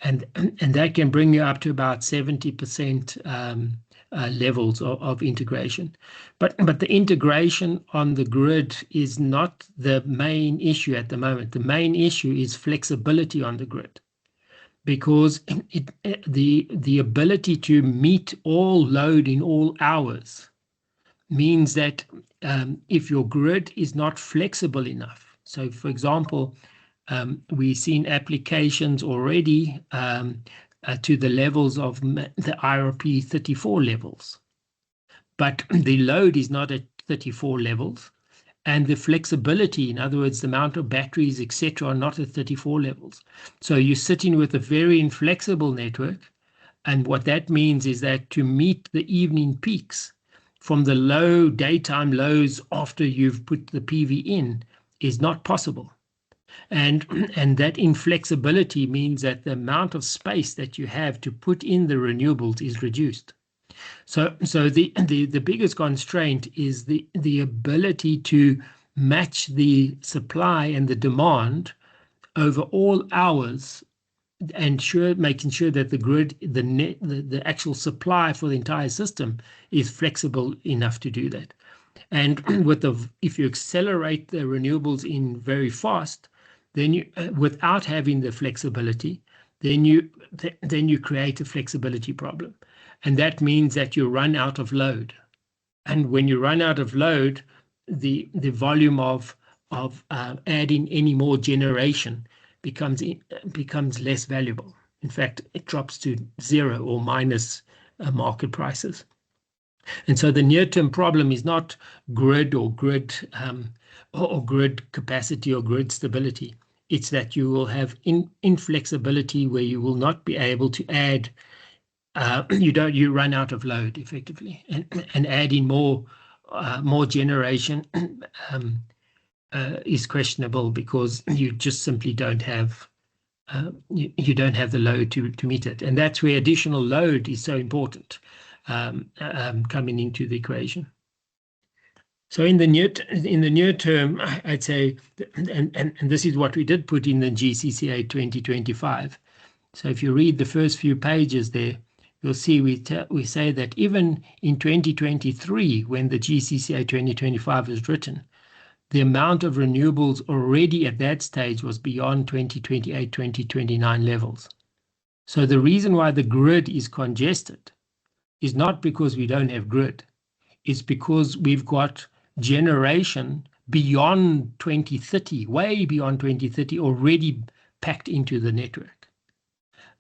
and that can bring you up to about 70% levels of integration. But the integration on the grid is not the main issue at the moment. The main issue is flexibility on the grid, because the ability to meet all load in all hours means that if your grid is not flexible enough, so for example, we've seen applications already to the levels of the IRP 34 levels, but the load is not at 34 levels, and the flexibility, in other words, the amount of batteries, etc., are not at 34 levels. So you're sitting with a very inflexible network, and what that means is that to meet the evening peaks from the low daytime lows after you've put the PV in is not possible. And that inflexibility means that the amount of space that you have to put in the renewables is reduced. So the biggest constraint is the ability to match the supply and the demand over all hours, and making sure that the grid, the actual supply for the entire system is flexible enough to do that. And if you accelerate the renewables in very fast, then you, without having the flexibility, then you create a flexibility problem. And that means that you run out of load. And when you run out of load, the volume of adding any more generation becomes less valuable. In fact, it drops to zero or minus market prices. And so the near-term problem is not grid or grid capacity or grid stability. It's that you will have inflexibility where you will not be able to add. You run out of load effectively, and adding more generation is questionable, because you just simply don't have you don't have the load to meet it, and that's where additional load is so important coming into the equation. So in the near term, I'd say, and this is what we did put in the GCCA 2025. So if you read the first few pages there, you'll see we say that even in 2023, when the GCCA 2025 was written, the amount of renewables already at that stage was beyond 2028, 2029 levels. So the reason why the grid is congested is not because we don't have grid. It's because we've got generation beyond 2030, way beyond 2030, already packed into the network.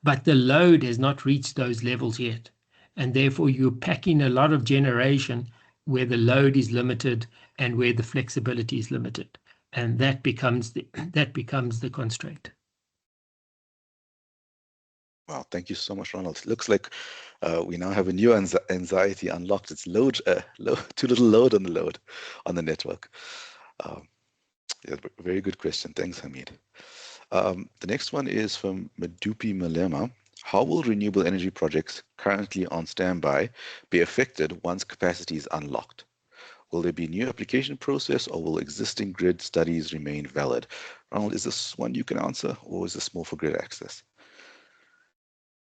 But the load has not reached those levels yet. And therefore you're packing a lot of generation where the load is limited and where the flexibility is limited. And that becomes the constraint. Wow, thank you so much, Ronald. It looks like we now have a new anxiety unlocked. It's too little load on the network. Yeah, very good question. Thanks, Hamid. The next one is from Madupi Malema. How will renewable energy projects currently on standby be affected once capacity is unlocked? Will there be a new application process, or will existing grid studies remain valid? Ronald, is this one you can answer, or is this more for grid access?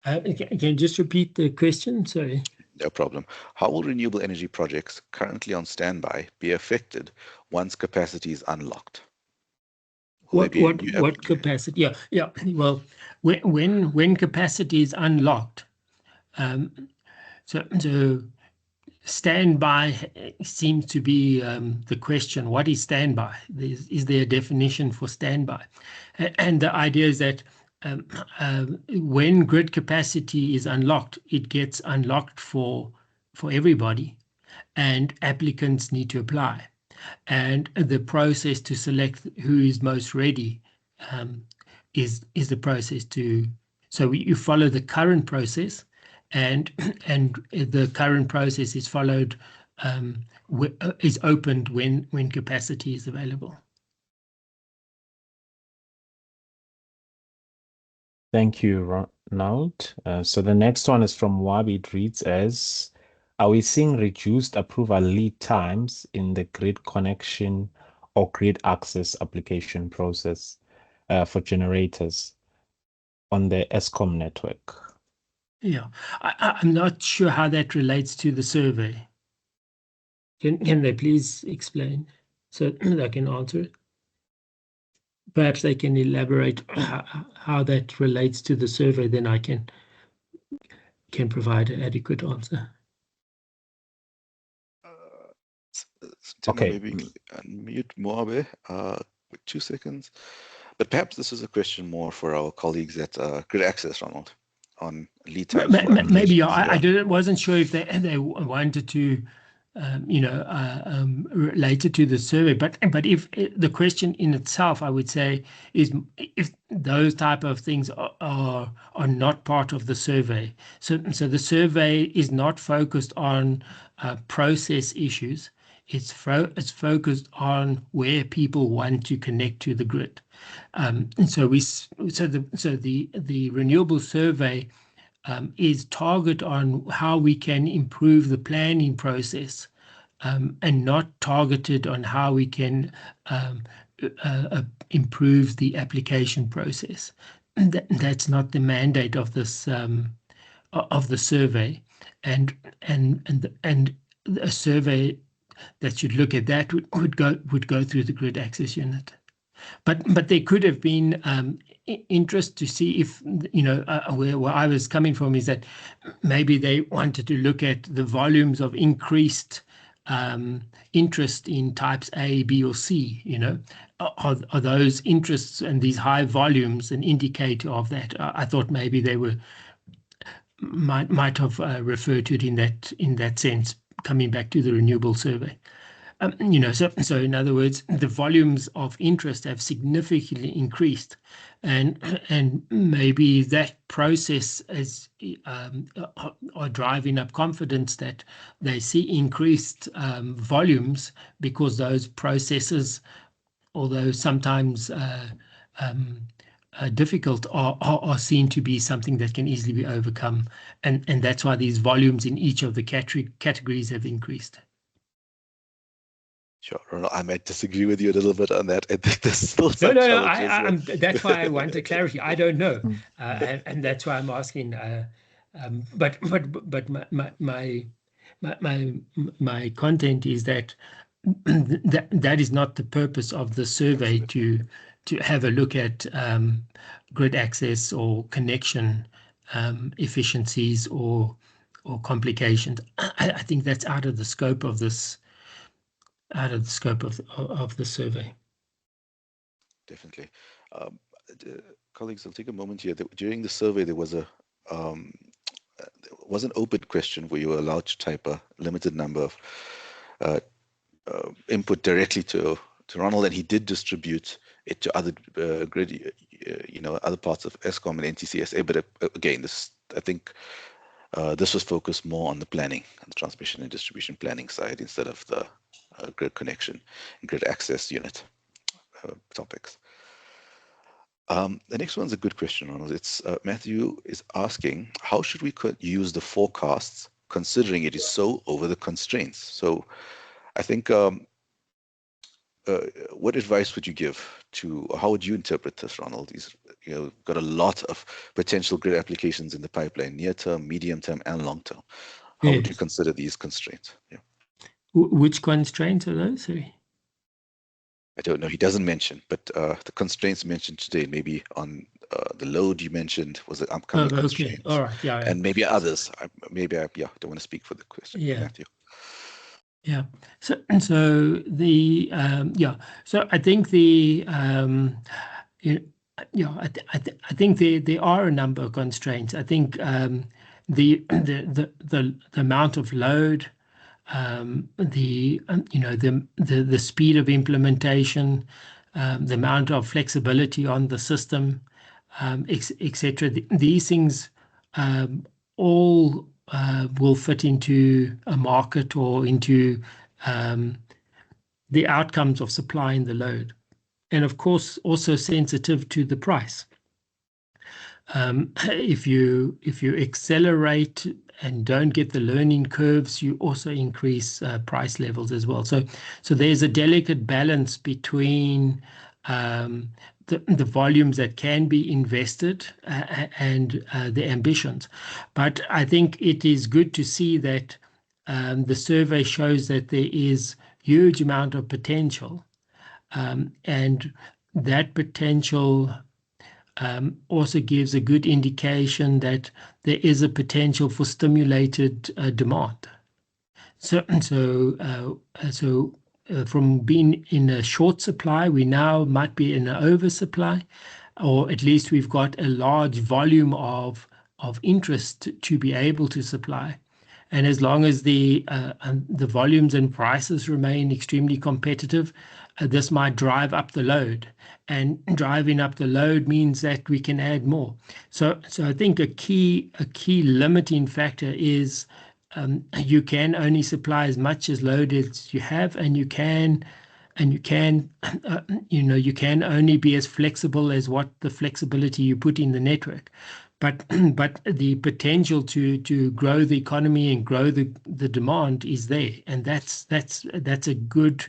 Can you just repeat the question? Sorry. No problem. How will renewable energy projects currently on standby be affected once capacity is unlocked? What capacity? Yeah. Well, when capacity is unlocked, so standby seems to be the question. What is standby? Is there a definition for standby? And the idea is that when grid capacity is unlocked, it gets unlocked for everybody, and applicants need to apply. And the process to select who is most ready is the process to. So you follow the current process, and the current process is followed, is opened when capacity is available. Thank you, Ronald. So the next one is from Wabi. It reads as, are we seeing reduced approval lead times in the grid connection or grid access application process for generators on the Eskom network? Yeah, I'm not sure how that relates to the survey. Can they please explain so I can answer it? Perhaps they can elaborate how that relates to the survey, then I can provide an adequate answer. Okay. Maybe unmute Moabe, 2 seconds. But perhaps this is a question more for our colleagues at Grid Access, Ronald, on lead times. Maybe I wasn't sure if they wanted to, related to the survey. But if the question in itself, I would say, is if those type of things are not part of the survey. So the survey is not focused on process issues. It's focused on where people want to connect to the grid. The renewable survey is target on how we can improve the planning process, and not targeted on how we can improve the application process. That's not the mandate of this of the survey, and a survey that should look at that would go through the grid access unit. But there could have been interest to see if, where I was coming from is that maybe they wanted to look at the volumes of increased interest in types A, B, or C. Are those interests and these high volumes an indicator of that? I thought maybe they might have referred to it in that sense, coming back to the renewable survey. So in other words, the volumes of interest have significantly increased, and maybe that process is are driving up confidence that they see increased volumes, because those processes, although sometimes difficult, are seen to be something that can easily be overcome, and that's why these volumes in each of the categories have increased. Sure, Ronald, I might disagree with you a little bit on that. I think there's still some challenges. That's why I wanted clarity. I don't know, and that's why I'm asking. But my content is that that is not the purpose of the survey, to have a look at grid access or connection efficiencies or complications. I think that's out of the scope of this. Out of the scope of the survey. Definitely. Colleagues, I'll take a moment here. During the survey, there was an open question where you were allowed to type a limited number of input directly to Ronald, and he did distribute it to other grid, other parts of Eskom and NTCSA. But again, I think this was focused more on the planning, the transmission and distribution planning side, instead of the grid connection and grid access unit topics. The next one's a good question, Ronald. It's Matthew is asking, how should we use the forecasts considering it is so over the constraints? So I think what advice would you give to, or how would you interpret this, Ronald? He's got a lot of potential grid applications in the pipeline, near term, medium term, and long term. How would you consider these constraints? Yeah. Which constraints are those? Sorry. I don't know. He doesn't mention, but the constraints mentioned today, maybe on the load you mentioned, was it upcoming constraints? All right. Yeah. And maybe others. I don't want to speak for the question. Yeah. Matthew. Yeah. So the So I think the I think there are a number of constraints. I think the amount of load, the speed of implementation, the amount of flexibility on the system, etc. These things all will fit into a market or into the outcomes of supplying the load, and of course also sensitive to the price. If you accelerate and don't get the learning curves, you also increase price levels as well. So there's a delicate balance between the volumes that can be invested and the ambitions. But I think it is good to see that the survey shows that there is huge amount of potential, and that potential also gives a good indication that there is a potential for stimulated demand. From being in a short supply, we now might be in an oversupply, or at least we've got a large volume of interest to be able to supply. And as long as the volumes and prices remain extremely competitive, this might drive up the load. And driving up the load means that we can add more. So I think a key limiting factor is you can only supply as much as load as you have, and you can only be as flexible as what the flexibility you put in the network. But the potential to grow the economy and grow the demand is there, and that's a good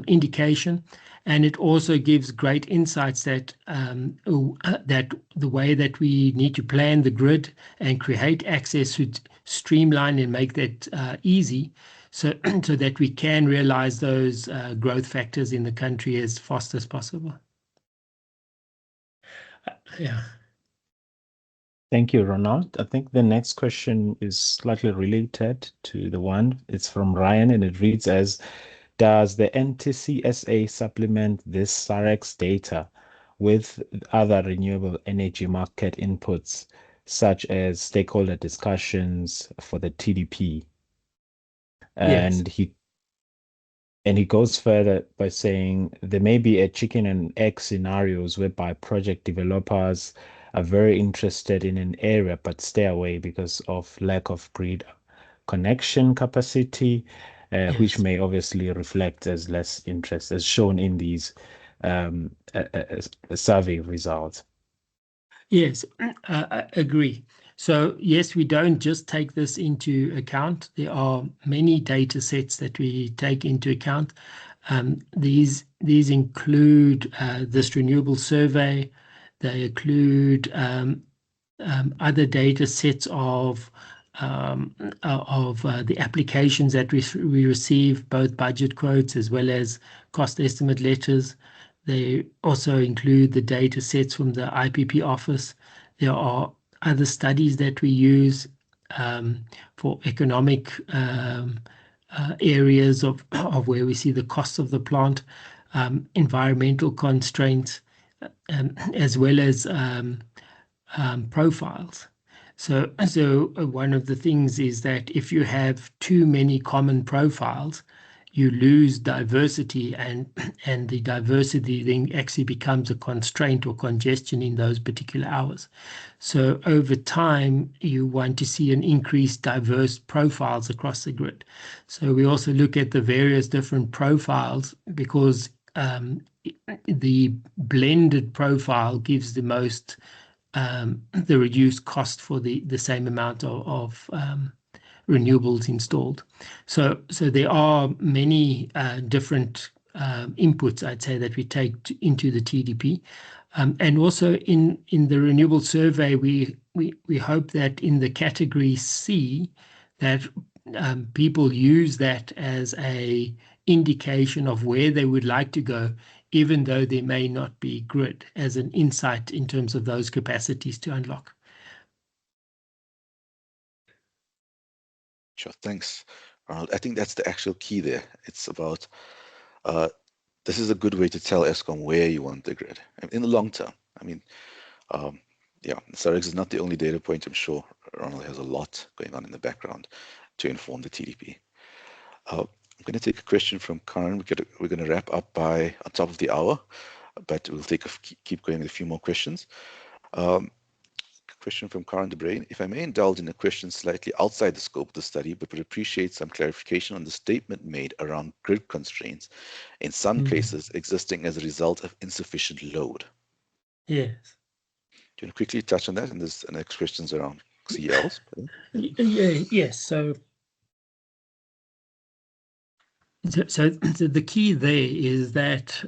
indication. And it also gives great insights that that the way that we need to plan the grid and create access should streamline and make that easy, so that we can realize those growth factors in the country as fast as possible. Yeah. Thank you, Ronald. I think the next question is slightly related to the one. It's from Ryan, and it reads as, does the NTCSA supplement this SAREGS data with other renewable energy market inputs, such as stakeholder discussions for the TDP? And Yes. he goes further by saying there may be a chicken and egg scenarios whereby project developers are very interested in an area but stay away because of lack of grid connection capacity, which may obviously reflect as less interest, as shown in these survey results. Yes, I agree. So yes, we don't just take this into account. There are many data sets that we take into account. These include this renewable survey. They include other data sets of the applications that we receive, both budget quotes as well as cost estimate letters. They also include the data sets from the IPP office. There are other studies that we use for economic areas of where we see the cost of the plant, environmental constraints, as well as profiles. So one of the things is that if you have too many common profiles, you lose diversity, and the diversity then actually becomes a constraint or congestion in those particular hours. So over time, you want to see an increased diverse profiles across the grid. So we also look at the various different profiles, because the blended profile gives the most the reduced cost for the same amount of renewables installed. So there are many different inputs, I'd say, that we take into the TDP. And also in the renewable survey, we hope that in the category C, that people use that as a indication of where they would like to go, even though there may not be grid, as an insight in terms of those capacities to unlock. Sure, thanks, Ronald. I think that's the actual key there. It's about, this is a good way to tell Eskom where you want the grid in the long term. I mean, yeah, SAREGS is not the only data point. I'm sure Ronald has a lot going on in the background to inform the TDP. I'm going to take a question from Karen. We're going to wrap up by on top of the hour, but we'll keep going with a few more questions. Question from Karen De Bruin. If I may indulge in a question slightly outside the scope of the study, but would appreciate some clarification on the statement made around grid constraints, in some cases existing as a result of insufficient load. Yes. you want to quickly touch on that? And there's the next questions around CELs. Yes. So the key there is that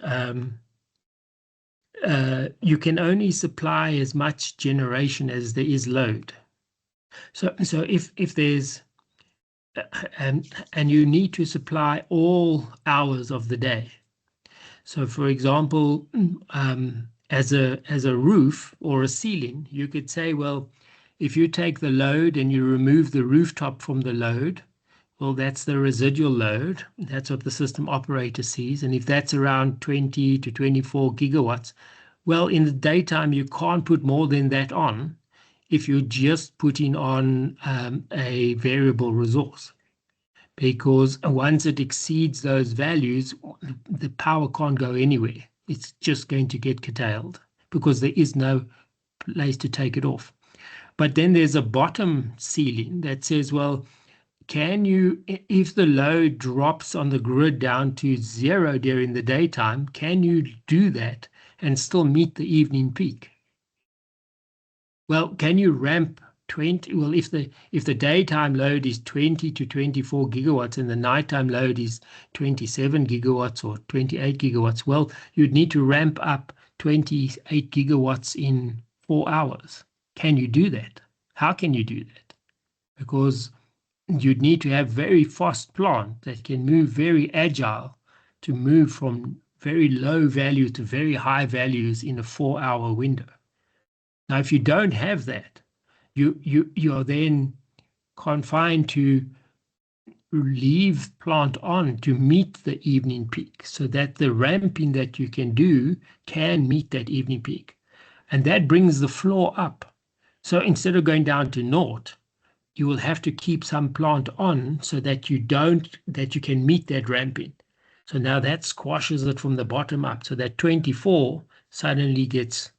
you can only supply as much generation as there is load. So if there's and you need to supply all hours of the day. So for example, as a roof or a ceiling, you could say, well, if you take the load and you remove the rooftop from the load, well, that's the residual load. That's what the system operator sees. And if that's around 20 to 24 gigawatts, well, in the daytime, you can't put more than that on if you're just putting on a variable resource. Because once it exceeds those values, the power can't go anywhere. It's just going to get curtailed because there is no place to take it off. But then there's a bottom ceiling that says, well, can you, if the load drops on the grid down to 0 during the daytime, can you do that and still meet the evening peak? Well, can you ramp 20? Well, if the daytime load is 20 to 24 gigawatts and the nighttime load is 27 gigawatts or 28 gigawatts, well, you'd need to ramp up 28 gigawatts in 4 hours. Can you do that? How can you do that? Because you'd need to have very fast plant that can move very agile to move from very low value to very high values in a 4-hour window. Now, if you don't have that, you are then confined to leave plant on to meet the evening peak so that the ramping that you can do can meet that evening peak. And that brings the floor up. So instead of going down to naught, you will have to keep some plant on so that you can meet that ramping. So now that squashes it from the bottom up. So that 24 suddenly gets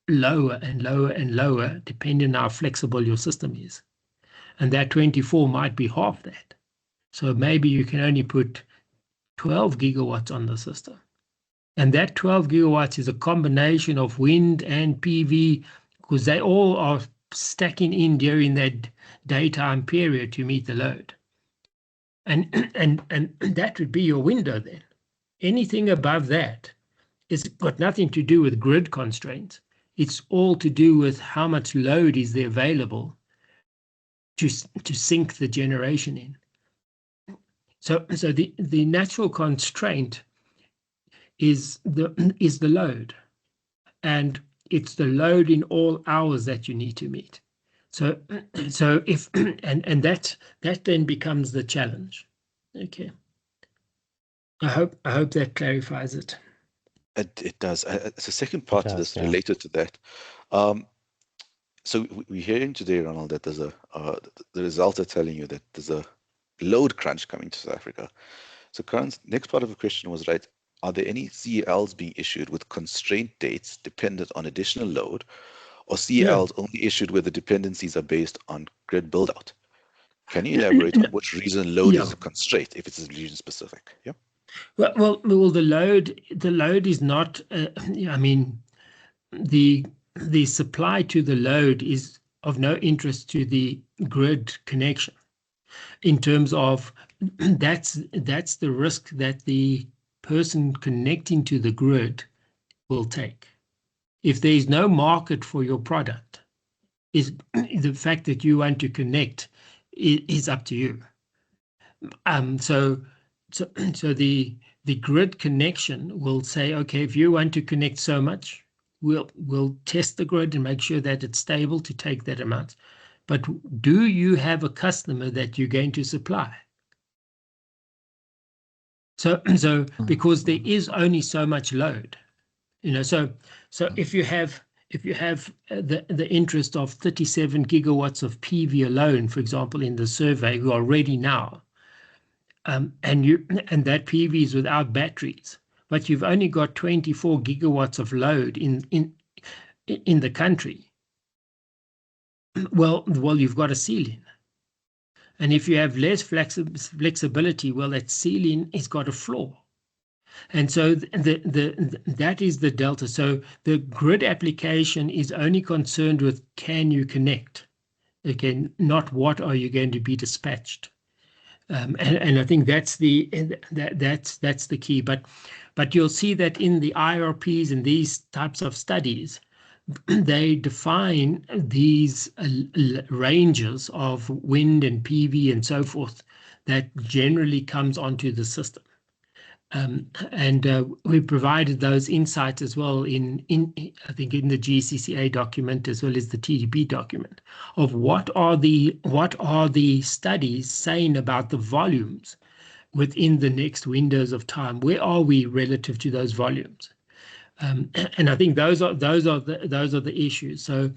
lower and lower and lower, depending on how flexible your system is. And that 24 might be half that. So maybe you can only put 12 gigawatts on the system. And that 12 gigawatts is a combination of wind and PV, because they all are stacking in during that daytime period to meet the load. And that would be your window then. Anything above that has got nothing to do with grid constraints. It's all to do with how much load is there available to sink the generation in. So the natural constraint is the load, and it's the load in all hours that you need to meet. So if and that then becomes the challenge. Okay. I hope that clarifies it. It does. It's a second part to this related to that. So we're hearing today, Ronald, that there's the results are telling you that there's a load crunch coming to South Africa. So Karan's next part of the question was, right, are there any CELs being issued with constraint dates dependent on additional load, or CELs only issued where the dependencies are based on grid build-out? Can you elaborate on which reason load is a constraint if it's region specific? Yeah. Well, the load is not. I mean, the supply to the load is of no interest to the grid connection. In terms of that's the risk that the person connecting to the grid will take. If there is no market for your product, is the fact that you want to connect is up to you. So the grid connection will say, okay, if you want to connect so much, we'll test the grid and make sure that it's stable to take that amount. But do you have a customer that you're going to supply? So because there is only so much load, so if you have the interest of 37 gigawatts of PV alone, for example, in the survey, who are ready now, and that PV is without batteries, but you've only got 24 gigawatts of load in the country. Well, you've got a ceiling. And if you have less flexibility, well, that ceiling has got a floor. And so that is the delta. So the grid application is only concerned with can you connect? Again, not what are you going to be dispatched. And I think that's the key. But you'll see that in the IRPs and these types of studies, they define these ranges of wind and PV and so forth that generally comes onto the system. And we provided those insights as well in I think in the GCCA document as well as the TDP document of what are the studies saying about the volumes within the next windows of time. Where are we relative to those volumes? And I think those are the issues. So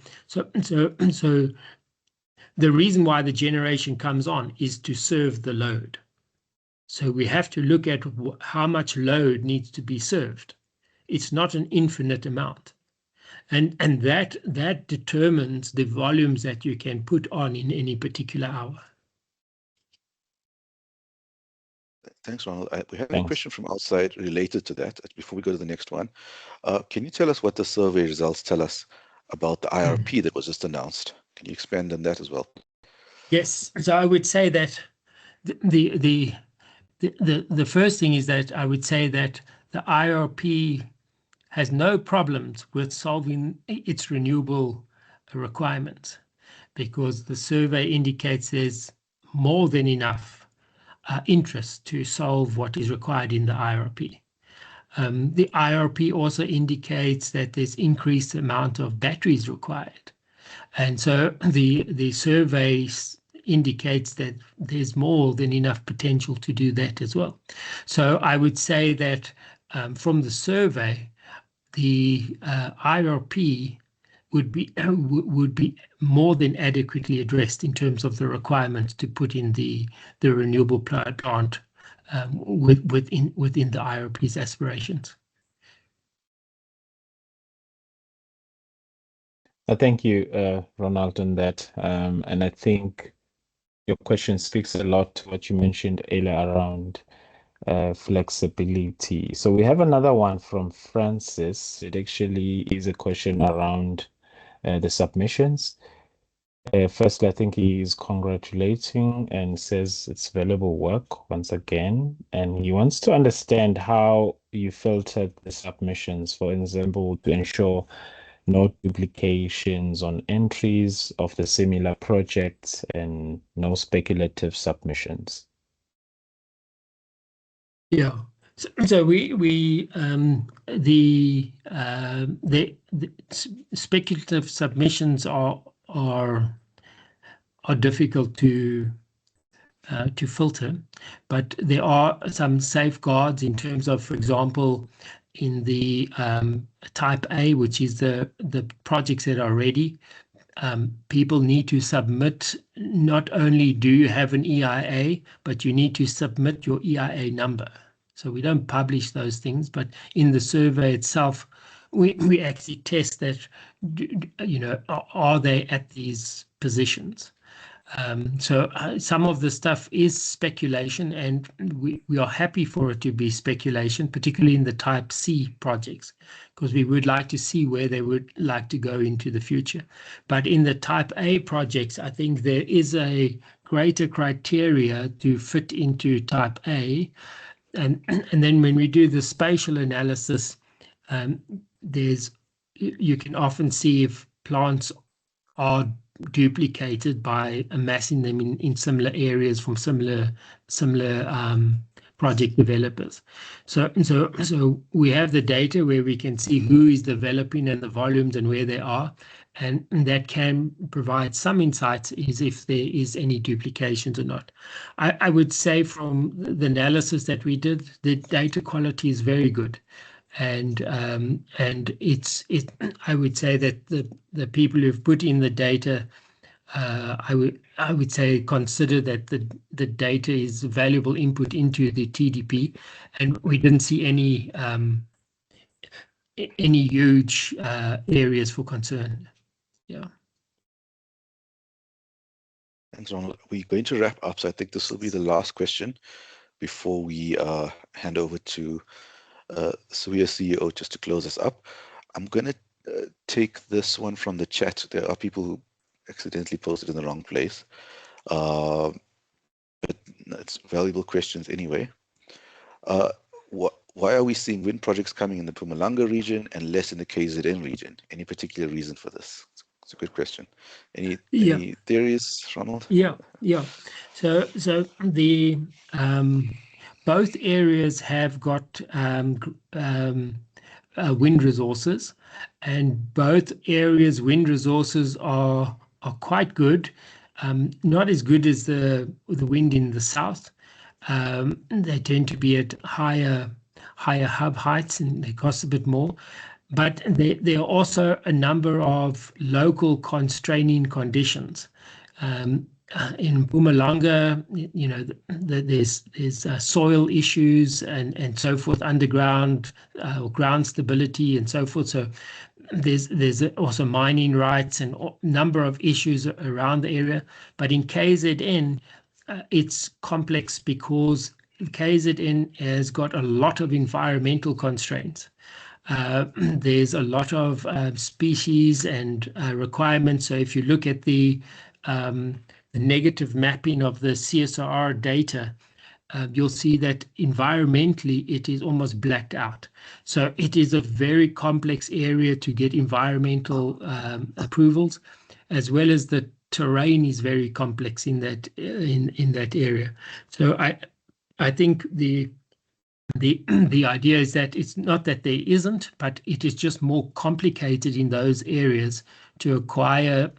the reason why the generation comes on is to serve the load. So we have to look at how much load needs to be served. It's not an infinite amount. And that determines the volumes that you can put on in any particular hour. Thanks, Ronald. We have a question from outside related to that. Before we go to the next one, can you tell us what the survey results tell us about the IRP that was just announced? Can you expand on that as well? Yes. So I would say that the first thing is that I would say that the IRP has no problems with solving its renewable requirements, because the survey indicates there's more than enough interest to solve what is required in the IRP. The IRP also indicates that there's increased amount of batteries required. And so the survey indicates that there's more than enough potential to do that as well. So I would say that from the survey, the IRP would be more than adequately addressed in terms of the requirements to put in the renewable plant within the IRP's aspirations. Thank you, Ronald, on that. And I think your question speaks a lot to what you mentioned earlier around flexibility. So we have another one from Francis. It actually is a question around the submissions. Firstly, I think he is congratulating and says it's valuable work once again. And he wants to understand how you filtered the submissions, for example, to ensure no duplications on entries of the similar projects and no speculative submissions. Yeah. So the speculative submissions are difficult to filter, but there are some safeguards in terms of, for example, in the type A, which is the projects that are ready, people need to submit, not only do you have an EIA, but you need to submit your EIA number. So we don't publish those things, but in the survey itself, we actually test that, you know, are they at these positions? So some of the stuff is speculation, and we are happy for it to be speculation, particularly in the type C projects, because we would like to see where they would like to go into the future. But in the type A projects, I think there is a greater criteria to fit into type A. And then when we do the spatial analysis, you can often see if plants are duplicated by amassing them in similar areas from similar project developers. So we have the data where we can see who is developing and the volumes and where they are, and that can provide some insights is if there is any duplications or not. I would say from the analysis that we did, the data quality is very good. And I would say that the people who've put in the data, I would say consider that the data is valuable input into the TDP, and we didn't see any huge areas for concern. Yeah. Thanks, Ronald. We're going to wrap up, so I think this will be the last question before we hand over to SAWEA CEO, just to close us up. I'm going to take this one from the chat. There are people who accidentally posted in the wrong place. But it's valuable questions anyway. Why are we seeing wind projects coming in the Mpumalanga region and less in the KZN region? Any particular reason for this? It's a good question. Any theories, Ronald? Yeah. So the both areas have got wind resources, and both areas' wind resources are quite good. Not as good as the wind in the south. They tend to be at higher hub heights, and they cost a bit more. But there are also a number of local constraining conditions. In Mpumalanga, there's soil issues and so forth, underground or ground stability and so forth. So there's also mining rights and a number of issues around the area. But in KZN, it's complex because KZN has got a lot of environmental constraints. There's a lot of species and requirements. So if you look at the negative mapping of the CSR data, you'll see that environmentally it is almost blacked out. So it is a very complex area to get environmental approvals, as well as the terrain is very complex in that area. So I think the idea is that it's not that there isn't, but it is just more complicated in those areas to acquire,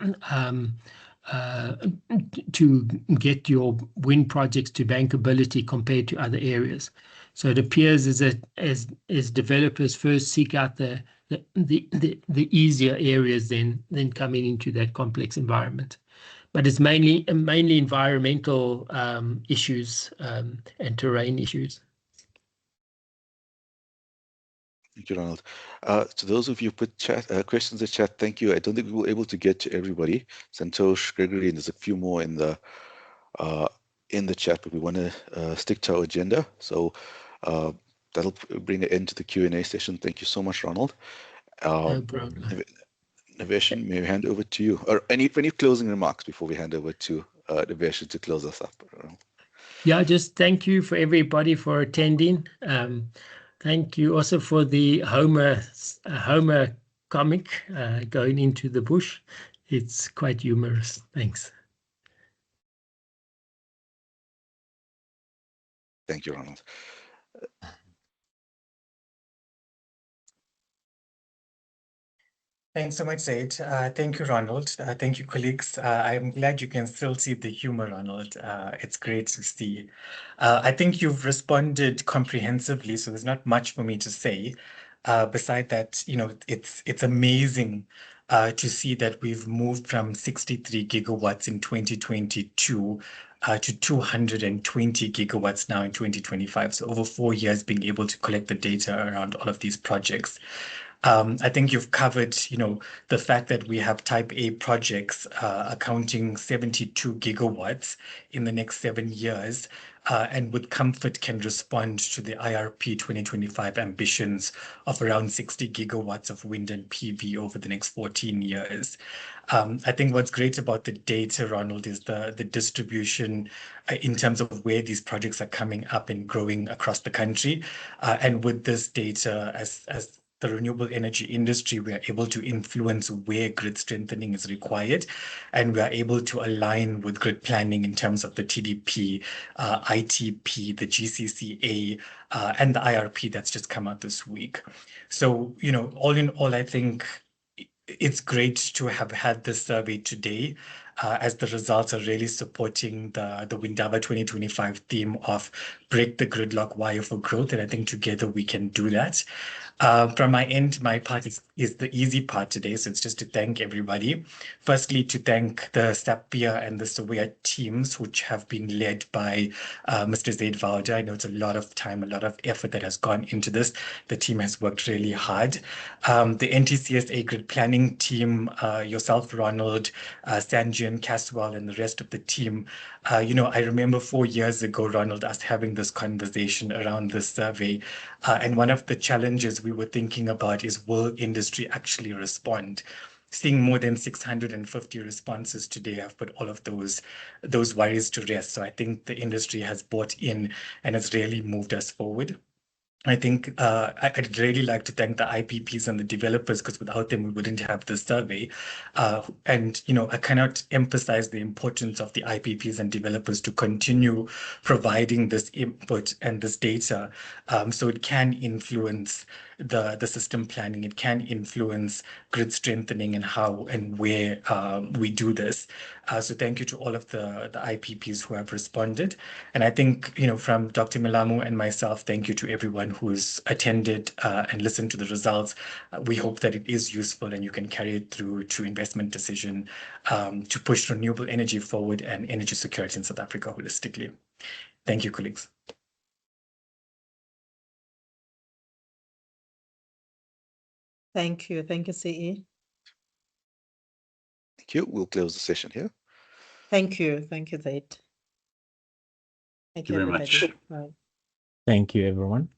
to get your wind projects to bankability compared to other areas. So it appears as that as developers first seek out the easier areas, then coming into that complex environment. But it's mainly environmental issues and terrain issues. Thank you, Ronald. To those of you who put questions in chat, thank you. I don't think we were able to get to everybody. Santosh, Gregory, and there's a few more in the chat, but we want to stick to our agenda. So that'll bring an end to the Q&A session. Thank you so much, Ronald. No problem. Naveshan, may I hand over to you? Or any closing remarks before we hand over to Naveshan to close us up? Yeah, just thank you for everybody for attending. Thank you also for the Homer comic, going into the bush. It's quite humorous. Thanks. Thank you, Ronald. Thanks so much, Zaid. Thank you, Ronald. Thank you, colleagues. I'm glad you can still see the humor, Ronald. It's great to see. I think you've responded comprehensively, so there's not much for me to say. Beside that, it's amazing to see that we've moved from 63 gigawatts in 2022 to 220 gigawatts now in 2025. So over 4 years being able to collect the data around all of these projects. I think you've covered, the fact that we have type A projects accounting 72 gigawatts in the next 7 years, and with comfort can respond to the IRP 2025 ambitions of around 60 gigawatts of wind and PV over the next 14 years. I think what's great about the data, Ronald, is the distribution in terms of where these projects are coming up and growing across the country. And with this data, as the renewable energy industry, we are able to influence where grid strengthening is required, and we are able to align with grid planning in terms of the TDP, ITP, the GCCA, and the IRP that's just come out this week. So, all in all, I think it's great to have had this survey today, as the results are really supporting the Windaba 2025 theme of break the gridlock wire for growth. And I think together we can do that. From my end, my part is the easy part today. So it's just to thank everybody. Firstly, to thank the SAPVIA and the SAWEA teams, which have been led by Mr. Zaid Valda. I know it's a lot of time, a lot of effort that has gone into this. The team has worked really hard. The NTCSA grid planning team, yourself, Ronald, Sanjian, Caswell, and the rest of the team. I remember 4 years ago, Ronald, us having this this conversation around this survey. And one of the challenges we were thinking about is, will industry actually respond? Seeing more than 650 responses today have put all of those worries to rest. So I think the industry has bought in and has really moved us forward. I think I'd really like to thank the IPPs and the developers, because without them, we wouldn't have this survey. And, I cannot emphasize the importance of the IPPs and developers to continue providing this input and this data, so it can influence the system planning. It can influence grid strengthening and how and where we do this. So thank you to all of the IPPs who have responded. And I think, from Dr. Milamu and myself, thank you to everyone who's attended and listened to the results. We hope that it is useful and you can carry it through to investment decision to push renewable energy forward and energy security in South Africa holistically. Thank you, colleagues. Thank you. Thank you, CE. Thank you. We'll close the session here. Thank you. Thank you, Zaid. Thank you very much. Bye. Thank you, everyone.